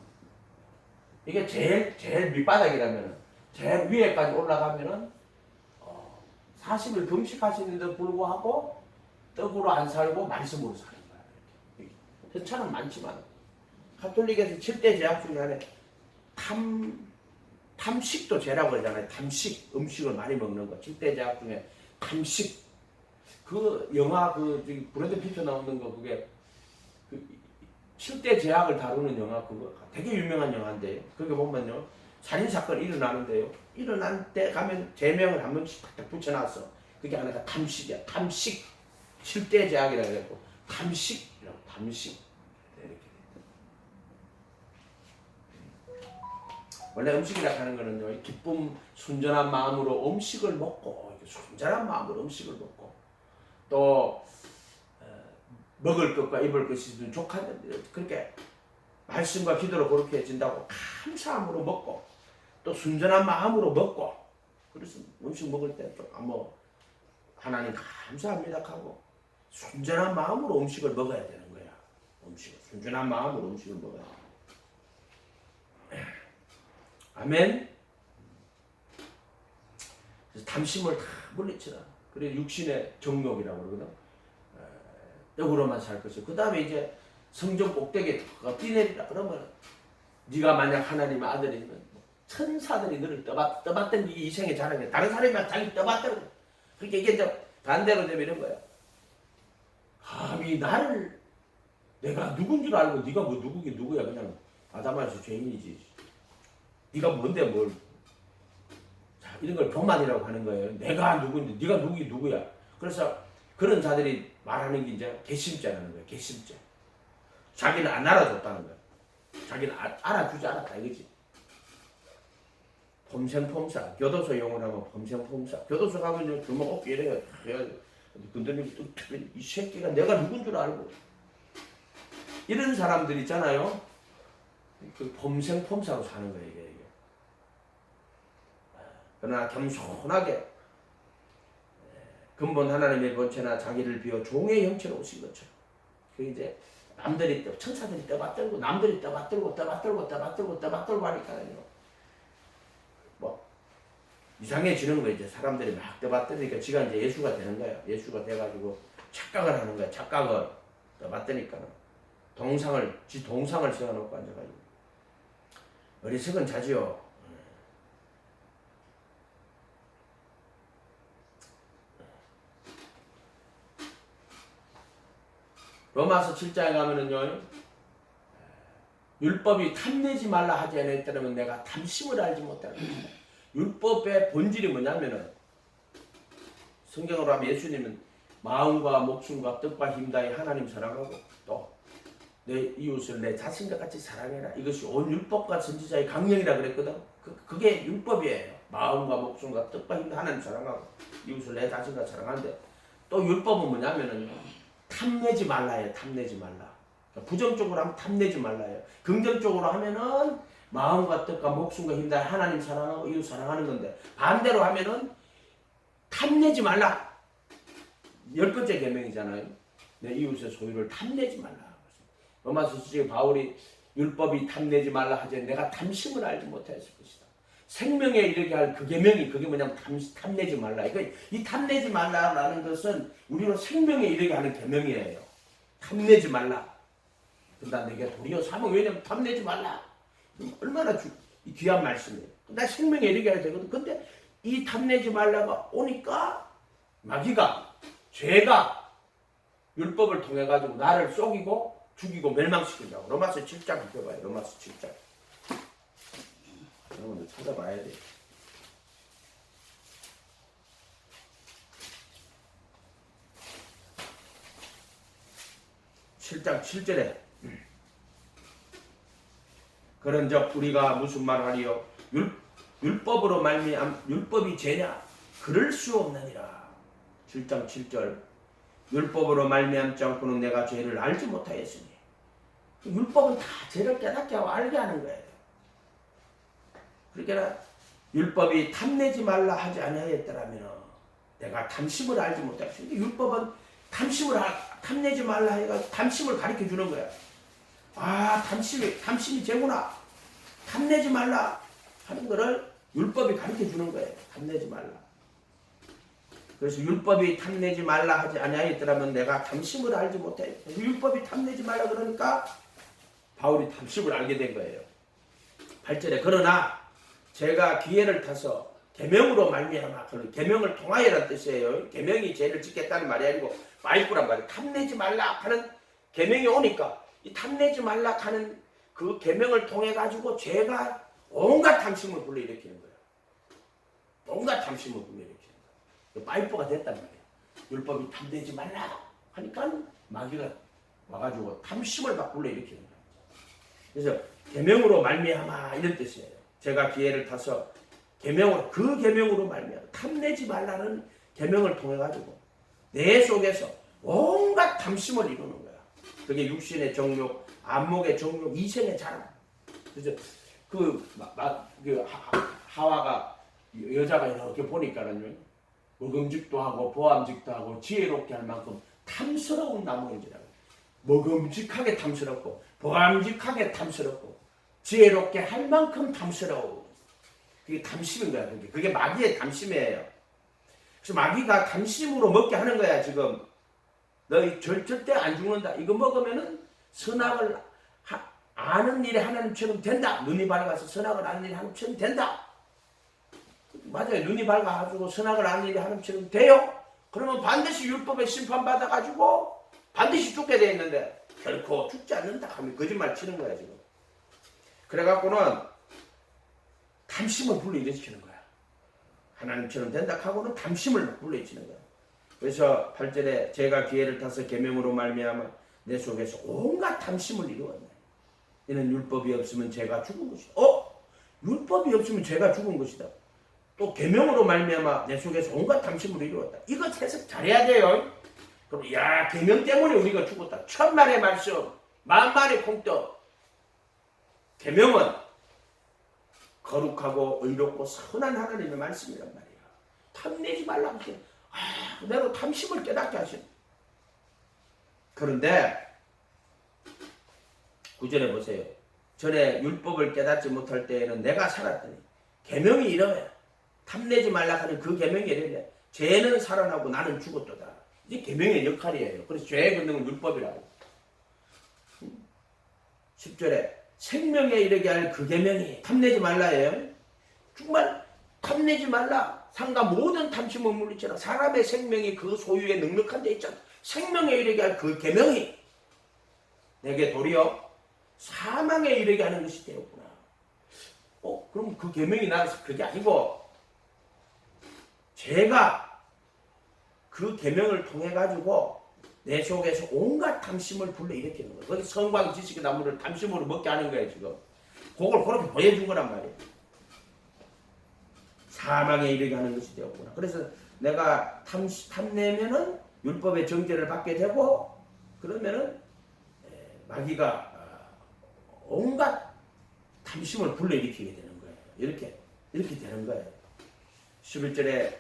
이게 제일 밑바닥이라면 제일 위에까지 올라가면은 40일 금식하시는데도 불구하고 떡으로 안 살고 말씀으로 사는 거야. 현차는 많지만 가톨릭에서 7대 죄악 중에 하나 탐식도 죄라고 그러잖아요. 탐식 음식을 많이 먹는 거 7대 죄악 중에 탐식 그 영화 브래드 피트 나오는 거 그게 7대 죄악을 다루는 영화 그거 되게 유명한 영화인데요. 그게 보면요 살인 사건이 일어나는데요. 일어난 때 가면 제명을 한 번씩 딱 붙여놨어. 그게 하나가 탐식이야. 탐식 7대 죄악이라고 해갖고 탐식이라고 탐식 이렇게. 원래 음식이라고 하는 거는요 기쁨 순전한 마음으로 음식을 먹고 순전한 마음으로 음식을 먹고 또 먹을 것과 입을 것이 있으면 족한데 그렇게 말씀과 기도로 그렇게 해진다고 감사함으로 먹고 또 순전한 마음으로 먹고 그래서 음식 먹을 때 좀 하나님 감사합니다 하고 순전한 마음으로 음식을 먹어야 되는 거야. 순전한 마음으로 음식을 먹어야 돼. 아멘. 그래서 탐심을 다 물리치라. 그래 육신의 정욕이라고 그러거든. 떡으로만 살 것이고 그 다음에 이제 성전 꼭대기에 뛰내리라 그러면 네가 만약 하나님의 아들이면 천사들이 너를 떠받들고 이게 이생의 자랑이야. 다른 사람이 막 자기 떠받들고 그러니까 이게 이제 반대로 되면 이런 거야. 감히 나를 내가 누군 줄 알고 네가 뭐 누구긴 누구야. 그냥 아담아에서 죄인이지. 네가 뭔데 뭘. 자, 이런 걸 교만이라고 하는 거예요. 내가 누구인데 네가 누구긴 누구야. 그래서 그런 자들이 말하는 게 이제 개심죄라는 거예요. 개심죄. 자기는 안 알아줬다는 거예요. 자기는 알아주지 않았다 이거지. 폼생폼사. 교도소 용어로 하면 폼생폼사. 교도소 가면 주먹 어깨 이래요. 근데 이 새끼가 내가 누군 줄 알고. 이런 사람들 있잖아요. 그 폼생폼사로 사는 거예요. 이게. 그러나 겸손하게 근본 하나님의 본체나 자기를 비워 종의 형체로 오신 것처럼. 그 이제 남들이 천사들이 떠받들고 남들이 떠받들고 하니까요. 뭐 이상해지는 거예요. 이제 사람들이 막 떠받들으니까 지가 이제 예수가 되는 거예요. 예수가 돼가지고 착각을 하는 거예요. 착각을 떠받드니까는 지 동상을 세워놓고 앉아가지고 어리석은 자지요. 로마서 7장에 가면은요, 율법이 탐내지 말라 하지 않았다면 내가 탐심을 알지 못하는 것이다. 율법의 본질이 뭐냐면은, 성경으로 하면 예수님은 마음과 목숨과 뜻과 힘 다해 하나님 사랑하고 또 내 이웃을 내 자신과 같이 사랑해라. 이것이 온 율법과 선지자의 강령이라 그랬거든. 그게 율법이에요. 마음과 목숨과 뜻과 힘 다해 하나님 사랑하고 이웃을 내 자신과 사랑하는데, 또 율법은 뭐냐면은 탐내지 말라예요. 탐내지 말라. 부정적으로 하면 탐내지 말라예요. 긍정적으로 하면은 마음과 뜻과 목숨과 힘 다해 하나님 사랑하고 이웃 사랑하는 건데, 반대로 하면은 탐내지 말라. 10번째 계명이잖아요. 내 이웃의 소유를 탐내지 말라. 로마서 지금 바울이 율법이 탐내지 말라 하지 내가 탐심을 알지 못하였을 것이다. 생명에 이르게 할 그 계명이, 그게 뭐냐면 탐내지 말라. 그러니까 이 탐내지 말라라는 것은 우리로 생명에 이르게 하는 계명이에요. 탐내지 말라. 그러다 내게 도리어 삼어. 왜냐면 탐내지 말라. 얼마나 귀한 말씀이에요. 나 생명에 이르게 해야 되거든. 근데 이 탐내지 말라가 오니까 마귀가, 죄가 율법을 통해 가지고 나를 속이고 죽이고 멸망시킨다고. 로마서 7장 펴봐요. 로마서 7장. 여러분들 찾아봐야 돼요. 7장 7절에 그런즉 우리가 무슨 말하리요? 율법으로 율법이 죄냐? 그럴 수 없느니라. 7장 7절. 율법으로 말미암지 않고는 내가 죄를 알지 못하였으니. 율법은 다 죄를 깨닫게 하고 알게 하는 거예요. 그러니까 율법이 탐내지 말라 하지 아니하였더라면 내가 탐심을 알지 못하였으니. 율법은 탐내지 말라 해가 탐심을 가르쳐 주는 거야. 아, 탐심이 죄구나. 탐내지 말라 하는 거를 율법이 가르쳐 주는 거예요. 탐내지 말라. 그래서 율법이 탐내지 말라 하지 아니하였더라면 내가 탐심을 알지 못해. 율법이 탐내지 말라 그러니까 바울이 탐심을 알게 된 거예요. 8절에 그러나 제가 기회를 타서 계명으로 말미암아, 계명을 통하여란 뜻이에요. 계명이 죄를 짓겠다는 말이 아니고 마이프란 말이에요. 탐내지 말라 하는 계명이 오니까 이 탐내지 말라 하는 그 계명을 통해 가지고 죄가 온갖 탐심을 불러일으키는 거예요. 온갖 탐심을 불러일으키는 거예요. 파이프가 됐단 말이에요. 율법이 탐내지 말라 하니까 마귀가 와가지고 탐심을 막 불러일으키는 거예요. 그래서 계명으로 말미암아 이런 뜻이에요. 제가 기회를 타서 계명으로, 그 계명으로 말미암아 탐내지 말라는 계명을 통해 가지고 내 속에서 온갖 탐심을 이루는 거야. 그게 육신의 정욕, 안목의 정욕, 이생의 자랑. 그래서 하와가 여자가 이렇게 보니까는요, 먹음직도 하고 보암직도 하고 지혜롭게 할 만큼 탐스러운 나무인지라고. 먹음직하게 탐스럽고 보암직하게 탐스럽고 지혜롭게 할 만큼 탐스러워. 그게 탐심인 거야. 그게 마귀의 탐심이에요. 그래서 마귀가 탐심으로 먹게 하는 거야. 지금 너 절대 안 죽는다. 이거 먹으면은 선악을 아는 일이 하나님처럼 된다. 눈이 밝아서 선악을 아는 일이 하나님처럼 된다. 맞아요. 눈이 밝아가지고 선악을 아는 일이 하나님처럼 돼요. 그러면 반드시 율법에 심판받아가지고 반드시 죽게 돼 있는데 결코 죽지 않는다 하면 거짓말 치는 거야 지금. 그래갖고는 탐심을 불러일으키는 거야. 하나님처럼 된다 하고는 탐심을 불러일으키는 거야. 그래서 8절에 제가 기회를 타서 계명으로 말미암아 내 속에서 온갖 탐심을 이루었네. 이는 율법이 없으면 죄가 죽은 것이다. 율법이 없으면 죄가 죽은 것이다. 또 계명으로 말미암아 내 속에서 온갖 탐심을 이루었다. 이거 해석 잘해야 돼요. 그럼 계명 때문에 우리가 죽었다. 천만의 말씀, 만만의 콩떡. 계명은 거룩하고 의롭고 선한 하나님의 말씀이란 말이야. 탐내지 말라고 하시는. 그대로 탐심을 깨닫게 하시는. 그런데 9절에 보세요. 전에 율법을 깨닫지 못할 때에는 내가 살았더니 계명이 이러해. 탐내지 말라 하는 그 계명이 이러해. 죄는 살아나고 나는 죽었도다. 이게 계명의 역할이에요. 그래서 죄의 권능은 율법이라고. 10절에 생명에 이르게 할 그 계명이 탐내지 말라예요. 정말 탐내지 말라. 상가 모든 탐심을 물리쳐라. 사람의 생명이 그 소유에 넉넉한 데 있잖아. 생명에 이르게 할 그 계명이 내게 도리어 사망에 이르게 하는 것이 되었구나. 그럼 그 계명이 나는 그게 아니고 제가 그 계명을 통해 가지고 내 속에서 온갖 탐심을 불러일으키는 거예요. 거기 성광 지식의 나무를 탐심으로 먹게 하는 거예요 지금. 그걸 그렇게 보여준 거란 말이에요. 사망에 이르게 하는 것이 되었구나. 그래서 내가 탐내면은 율법의 정죄를 받게 되고, 그러면은 마귀가 온갖 탐심을 불러일으키게 되는 거예요. 이렇게 되는 거예요. 11절에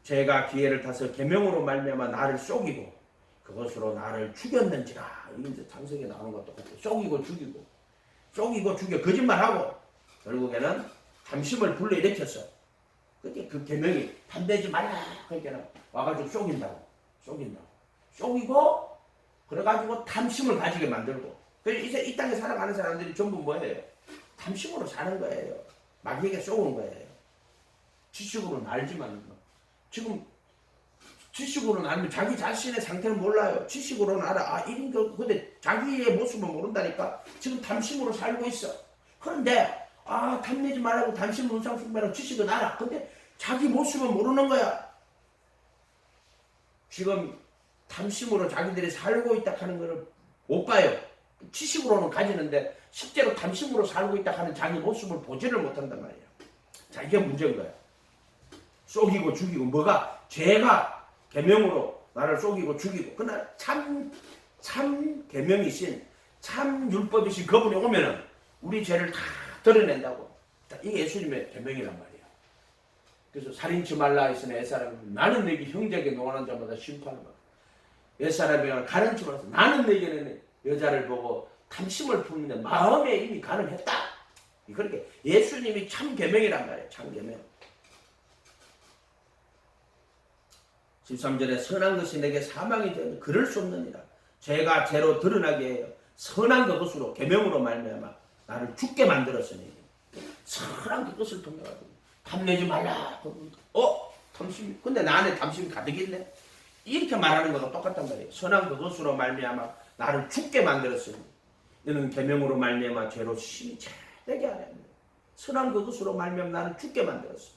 제가 기회를 타서 계명으로 말미암아 나를 속이고 그것으로 나를 죽였는지라. 이게 이제 창세기에 나오는 것도 똑같아요. 속이고 죽여 거짓말하고 결국에는 탐심을 불러일으켜서 그게 그 계명이 탐내지 말라. 그러니까 와가지고 속이고 그래가지고 탐심을 가지게 만들고. 그래서 이제 이 땅에 살아가는 사람들이 전부 뭐예요? 탐심으로 사는 거예요. 마귀에게 쏘는 거예요. 지식으로는 알지만 지금 지식으로는 알면 자기 자신의 상태는 몰라요. 지식으로는 알아. 이런 거 근데 자기의 모습을 모른다니까. 지금 탐심으로 살고 있어. 그런데 탐내지 말라고 탐심 우상숭배라고 지식은 알아. 근데 자기 모습은 모르는 거야. 지금 탐심으로 자기들이 살고 있다 하는 것을 못 봐요. 지식으로는 가지는데 실제로 탐심으로 살고 있다 하는 자기 모습을 보지를 못한단 말이야. 자, 이게 문제인 거야. 속이고 죽이고 뭐가 죄가 계명으로 나를 속이고 죽이고 그러나 참 계명이신 참 율법이신 그분이 오면은 우리 죄를 다 드러낸다고. 이게 예수님의 계명이란 말이야. 그래서 살인치 말라 했으니 옛사람은 나는 내게 형제에게 노하는 자마다 심판을 받고 옛사람이 가는치 말아서 나는 내게는 여자를 보고 탐심을 품는데 마음에 이미 가늠했다. 그렇게 예수님이 참 계명이란 말이에요. 참 계명. 13절에 선한 것이 내게 사망이 되면 그럴 수 없느니라. 죄가 죄로 드러나게 해요. 선한 그것으로 계명으로 말미암아 나를 죽게 만들었으니 선한 그것을 통해 가지고 탐내지 말라. 탐심. 근데 나 안에 탐심이 가득 있네. 이렇게 말하는 거가 똑같단 말이에요. 선한 그것으로 말미암아 나를 죽게 만들었으니 너는 계명으로 말미암아 죄로 심히 죄되게 하려 합니다. 선한 그것으로 말미암아 나를 죽게 만들었어.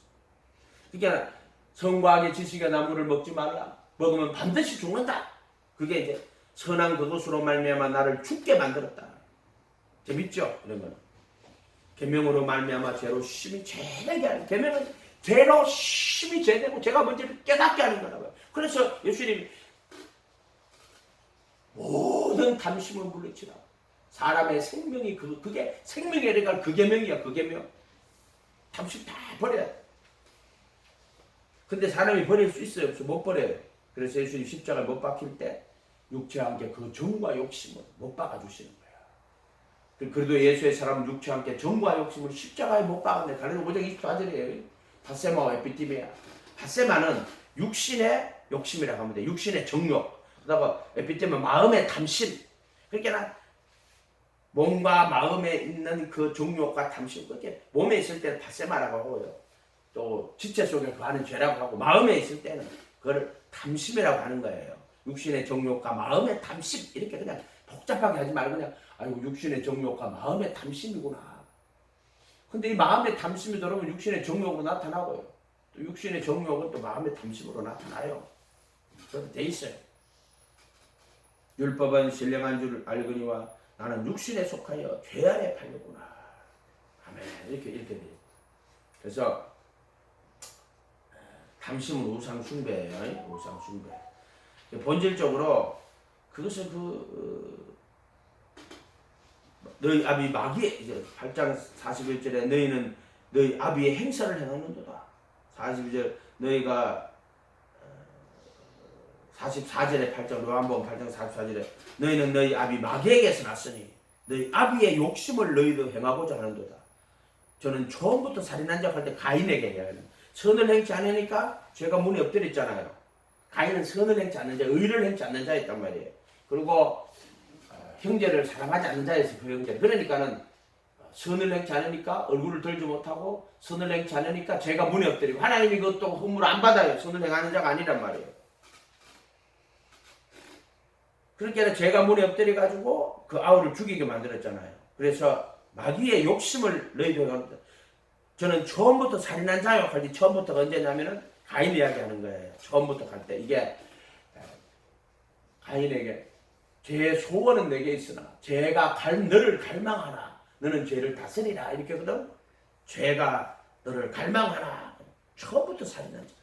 그러니까 성과학의 지식의 나무를 먹지 말라. 먹으면 반드시 죽는다. 그게 이제 선한 그것으로 말미암아 나를 죽게 만들었다. 재밌죠? 이런 거는 계명으로 말미암아 죄로 심히 죄되게 하는. 계명은 죄로 심히 죄되고 죄가 뭔지를 깨닫게 하는 거라고요. 그래서 예수님이 모든 탐심을 물리치라. 사람의 생명이 그게 생명에 들어갈 그 계명이야. 그 계명. 탐심 다 버려야 돼. 근데 사람이 버릴 수 있어요? 없어? 못 버려요. 그래서 예수님 십자가에 못 박힐 때 육체와 함께 그 정과 욕심을 못 박아주시는 거예요. 그래도 예수의 사람은 육체와 함께 정과 욕심을 십자가에 못 박았는데 갈라디아 5장 24절이에요. 바세마와 에피티메아. 바세마는 육신의 욕심이라고 하면 돼. 육신의 정욕. 그러다가 에피티메아 마음의 탐심. 그러니까 몸과 마음에 있는 그 정욕과 탐심. 그게 몸에 있을 때는 바세마라고 하고요. 또 지체 속에 거하는 죄라고 하고 마음에 있을 때는 그걸 탐심이라고 하는 거예요. 육신의 정욕과 마음의 탐심. 이렇게 그냥 복잡하게 하지 말고 그냥 육신의 정욕과 마음의 탐심이구나. 근데 이 마음의 탐심이 들어오면 육신의 정욕으로 나타나고요. 또 육신의 정욕은 또 마음의 탐심으로 나타나요. 그렇게 돼 있어요. 율법은 신령한 줄 알거니와 나는 육신에 속하여 죄 아래 팔렸구나. 아멘. 이렇게 돼요. 그래서 탐심은 우상 숭배예요. 우상 숭배. 본질적으로 그것은 너희 아비 마귀의 이제 8장 41절에 너희는 너희 아비의 행사를 행하는도다. 42절 너희가 44절에 8장 요한복음 8장 44절에 너희는 너희 아비 마귀에게서 났으니 너희 아비의 욕심을 너희도 행하고자 하는도다. 저는 처음부터 살인한 자 할 때 가인에게 해야 해요. 선을 행치 않으니까 죄가 문에 엎드렸잖아요. 가인은 선을 행치 않는 자, 의를 행치 않는 자였단 말이에요. 그리고 형제를 사랑하지 않는 자였어요. 그 형제. 그러니까는 선을 행치 않으니까 얼굴을 들지 못하고 선을 행치 않으니까 죄가 문에 엎드리고 하나님이 그것도 선물 안 받아요. 선을 행하는 자가 아니란 말이에요. 그러니까 제가 문에 엎드려 가지고 그 아우를 죽이게 만들었잖아요. 그래서 마귀의 욕심을 너희들 합니다. 저는 처음부터 살인한 자요 할 때 처음부터가 언제냐면은 가인 이야기하는 거예요. 처음부터 갈 때 이게 가인에게 제 소원은 내게 있으나 죄가 너를 갈망하나 너는 죄를 다스리라 이렇게 하거든. 죄가 너를 갈망하나 처음부터 살인한 자.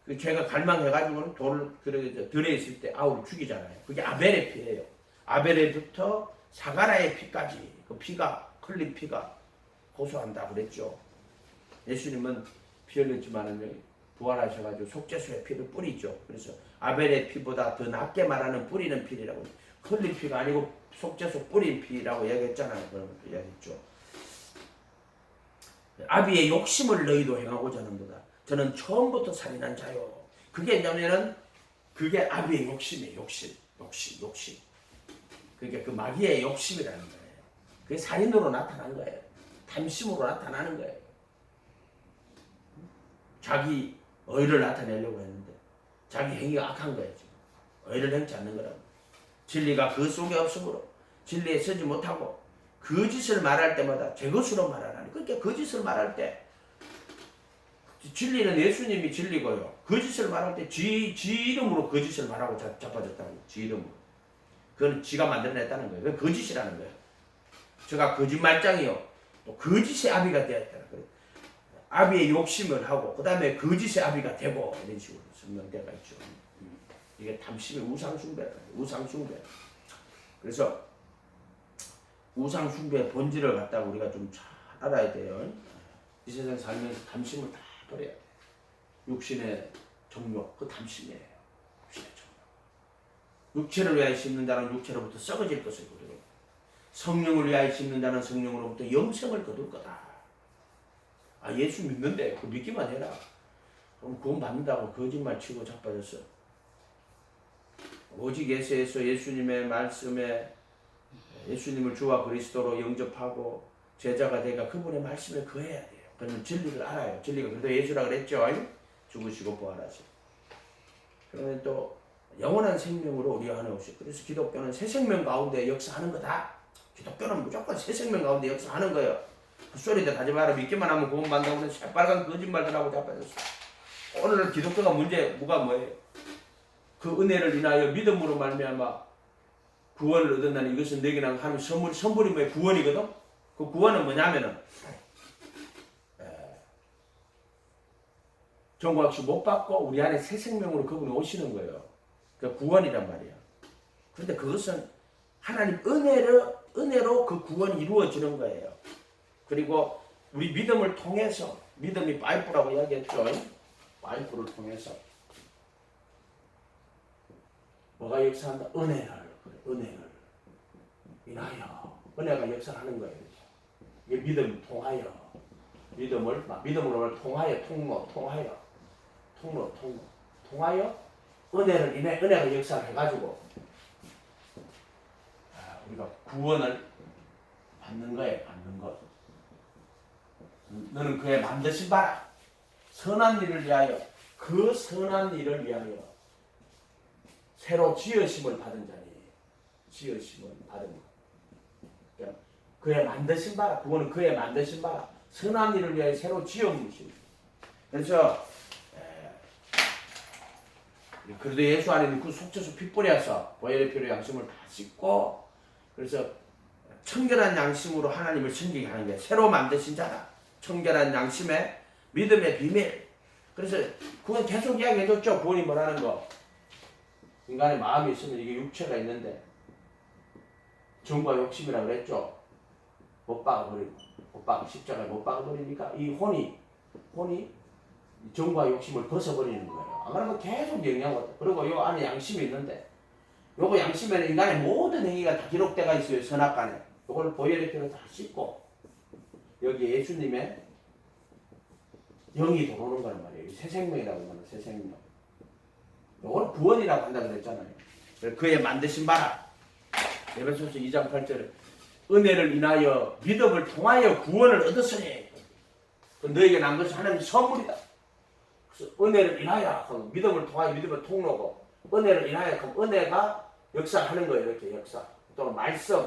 그 죄가 갈망해가지고는 돌을 들에 있을 때 아우를 죽이잖아요. 그게 아벨의 피예요. 아벨에부터 사가라의 피까지 그 피가 흘린 피가 고소한다 그랬죠. 예수님은 피 흘렸지만은 부활하셔가지고 속죄수의 피를 뿌리죠. 그래서 아벨의 피보다 더 낫게 말하는 뿌리는 피라고 흘린 피가 아니고 속죄수 뿌린 피라고 얘기했잖아요. 그런 거 얘기했죠. 아비의 욕심을 너희도 행하고자 하는도다. 저는 처음부터 살인한 자요. 그게 뭐냐면은 그게 아비의 욕심이에요. 욕심. 그게 그 마귀의 욕심이라는 거예요. 그게 살인으로 나타난 거예요. 탐심으로 나타나는 거예요. 자기 의를 나타내려고 했는데 자기 행위가 악한 거예요. 지금. 의를 행치 않는 거라고. 진리가 그 속에 없으므로 진리에 서지 못하고 거짓을 말할 때마다 제 것으로 말하라니. 그러니까 거짓을 말할 때 진리는 예수님이 진리고요. 거짓을 말할 때 지 이름으로 거짓을 말하고 자빠졌다는 지 이름으로. 그건 지가 만들어냈다는 거예요. 그건 거짓이라는 거예요. 제가 거짓말장이요. 또 거짓의 아비가 되었다는 거예요. 아비의 욕심을 하고 그 다음에 거짓의 아비가 되고 이런 식으로 설명되어 있죠. 이게 탐심의 우상숭배. 그래서 우상숭배의 본질을 갖다가 우리가 좀 잘 알아야 돼요. 이 세상 살면서 탐심을 다 버려야 돼. 육신의 정욕, 그 탐심이에요. 육신의 정욕. 육체를 위하여 심는 자는 육체로부터 썩어질 것을 거두고 성령을 위하여 심는 자는 성령으로부터 영생을 거둘 거다. 아, 예수 믿는데 그 믿기만 해라. 그럼 구원 받는다고 거짓말 치고 자빠졌어. 오직 예수님의 말씀에 예수님을 주와 그리스도로 영접하고 제자가 되가 그분의 말씀에 거해야 돼요. 그러면 진리를 알아요. 진리가 그래도 예수라 그랬죠. 죽으시고 부활하시고. 그러면 또 영원한 생명으로 우리 안에 오시고. 그래서 기독교는 새 생명 가운데 역사하는 거다. 기독교는 무조건 새 생명 가운데 역사하는 거예요. 그 소리들 하지 마라. 믿기만 하면 구원 받는다고 하는 새빨간 거짓말들 하고 자빠졌어. 오늘 기독교가 뭐예요? 그 은혜를 인하여 믿음으로 말미암아 구원을 얻었다는 이것은 내게 난 하나님 선물이 뭐예요? 구원이거든. 그 구원은 뭐냐면은 정과학수 못 받고 우리 안에 새 생명으로 그분이 오시는 거예요. 그 구원이란 말이야. 그런데 그것은 하나님 은혜로 그 구원이 이루어지는 거예요. 그리고 우리 믿음을 통해서 믿음이 파이프라고 이야기했죠. 파이프를 통해서 뭐가 역사한다? 은혜를 인하여 은혜가 역사하는 거예요. 이게 믿음 통하여 믿음으로 통하여 통하여 은혜를 인해 은혜가 역사를 해가지고 우리가 구원을 받는 거예요. 받는 것. 너는 그의 만드신 바라 선한 일을 위하여 그 선한 일을 위하여 새로 지으심을 받은 자니 지으심을 받은 것. 그러니까 그의 만드신 바라 구원은 그의 만드신 바라 선한 일을 위하여 새로 지음이십니다. 그래서 그래도 예수 안에 그 속죄수 피 뿌려서 보혈의 피로 양심을 다 씻고 그래서 청결한 양심으로 하나님을 섬기게 하는 게 새로 만드신 자다. 청결한 양심의 믿음의 비밀. 그래서 그건 계속 이야기해줬죠. 구원이 뭐라는 거. 인간의 마음이 있으면 이게 육체가 있는데 정과 욕심이라고 그랬죠. 못 박아버리고 십자가에 못 박아버리니까 이 혼이 정과 욕심을 벗어버리는 거예요. 안 그러면 계속 영향하고 그리고 요 안에 양심이 있는데 요거 양심에는 인간의 모든 행위가 다 기록되어 있어요. 선악간에. 요걸 보혈의 피로 다 씻고 여기 예수님의 영이 들어오는 거란 말이에요. 새 생명이라고 하는 새 생명. 요걸 구원이라고 한다고 그랬잖아요. 그의 만드신 바라. 에베소서 2장 8절에 은혜를 인하여 믿음을 통하여 구원을 얻었으니 너에게 난 것이 하나님의 선물이다. 그래서 은혜를 인하여 믿음을 통하여 믿음의 통로고 은혜를 인하여 은혜가 역사하는 거예요. 이렇게 역사 또는 말씀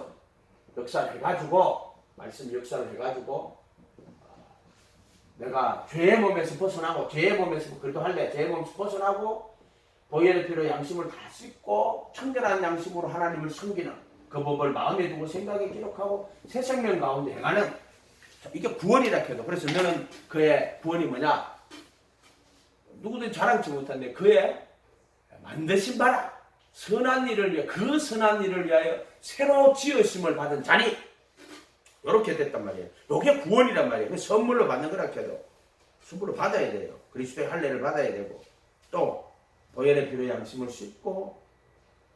역사를 해가지고 말씀 역사를 해가지고 내가 죄의 몸에서 벗어나고 죄의 몸에서 그래도 할래 죄의 몸에서 벗어나고 보혈의 피로 양심을 다 씻고 청결한 양심으로 하나님을 섬기는 그 법을 마음에 두고 생각에 기록하고 새 생명 가운데 행하는 이게 구원이라 해도 그래서 너는 그의 구원이 뭐냐 누구든 자랑치 못한데 그의 만드신 바라 선한 일을 위해 그 선한 일을 위하여 새로 지으심을 받은 자니 이렇게 됐단 말이에요. 이게 구원이란 말이에요. 선물로 받는 거라 해도 선물로 받아야 돼요. 그리스도의 할례를 받아야 되고 또 보혈의 피로 양심을 씻고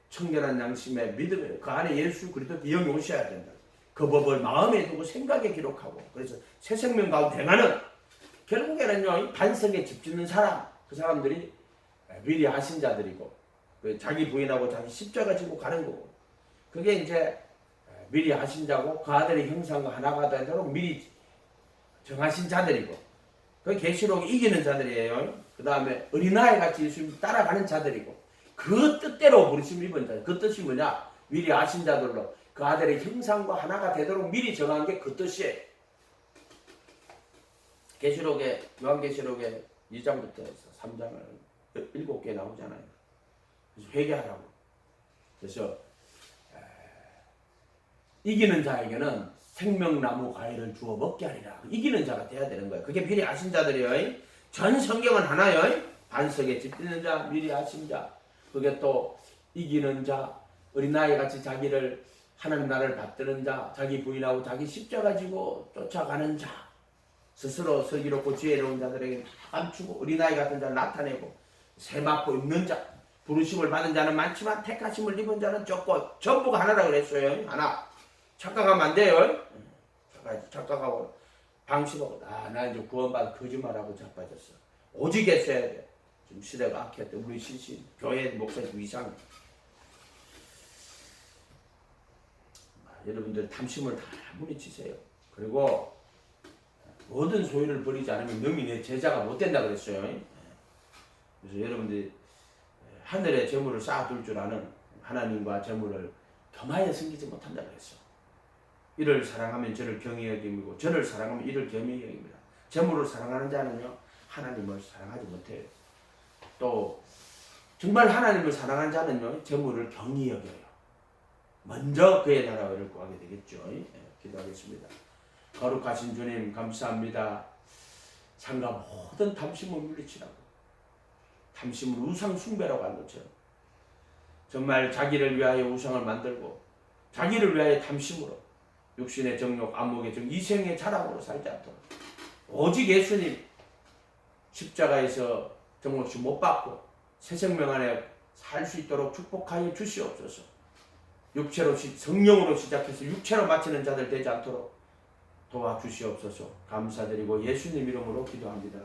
청결한 양심의 믿음을 그 안에 예수 그리스도 영이 오셔야 된다. 그 법을 마음에 두고 생각에 기록하고 그래서 새 생명 가운데 행하는 결국에는요 반석에 집 짓는 사람 그 사람들이 미리 하신 자들이고 자기 부인하고 자기 십자가 지고 가는 거고 그게 이제 미리 하신 자고 그 아들의 형상과 하나가 되도록 미리 정하신 자들이고 그 계시록이 이기는 자들이에요. 그 다음에 어린아이 같이 예수님 따라가는 자들이고 그 뜻대로 부르심 입은 자들 그 뜻이 뭐냐 미리 아신 자들로 그 아들의 형상과 하나가 되도록 미리 정한 게 그 뜻이에요. 계시록에 요한계시록에 2장부터 해서 3장을 7개 나오잖아요. 그래서 회개하라고. 그래서 이기는 자에게는 생명나무 과일을 주어 먹게 하리라. 이기는 자가 돼야 되는 거예요. 그게 미리 아신 자들이에요. 전 성경은 하나요. 반석에 집 짓는 자, 미리 아신 자. 그게 또 이기는 자, 어린아이 같이 자기를 하나님 나라를 받드는 자, 자기 부인하고 자기 십자가 지고 쫓아가는 자, 스스로 슬기롭고 지혜로운 자들에게 다 감추고 어린아이 같은 자를 나타내고 세마포 입는 자, 부르심을 받은 자는 많지만 택하심을 입은 자는 적고 전부가 하나라고 그랬어요. 하나. 착각하면 안 돼요. 착각하고 방심하고 나 이제 구원받아 거짓말하고 자빠졌어. 오직 했어야 돼. 지금 시대가 악했대. 우리 신신 교회 목사님 이상해. 여러분들 탐심을 다 물리치세요. 그리고 모든 소유를 버리지 않으면 능히 내 제자가 못 된다 그랬어요. 그래서 여러분들이 하늘에 재물을 쌓아둘 줄 아는 하나님과 재물을 겸하여 섬기지 못한다 그랬어. 이를 사랑하면 저를 경히 여김이고 저를 사랑하면 이를 겸히 여깁니다. 재물을 사랑하는 자는요 하나님을 사랑하지 못해요. 또 정말 하나님을 사랑하는 자는요 재물을 경히 여겨요. 먼저 그의 나라를 구하게 되겠죠. 기도하겠습니다. 거룩하신 주님 감사합니다. 상가 모든 탐심을 물리치라고 탐심을 우상 숭배라고 한 것처럼 정말 자기를 위하여 우상을 만들고 자기를 위하여 탐심으로 육신의 정욕, 안목의 정욕, 이생의 자랑으로 살지 않도록 오직 예수님 십자가에서 정욕시 못 받고 새 생명 안에 살 수 있도록 축복하여 주시옵소서. 육체로 성령으로 시작해서 육체로 마치는 자들 되지 않도록 도와주시옵소서. 감사드리고 예수님 이름으로 기도합니다.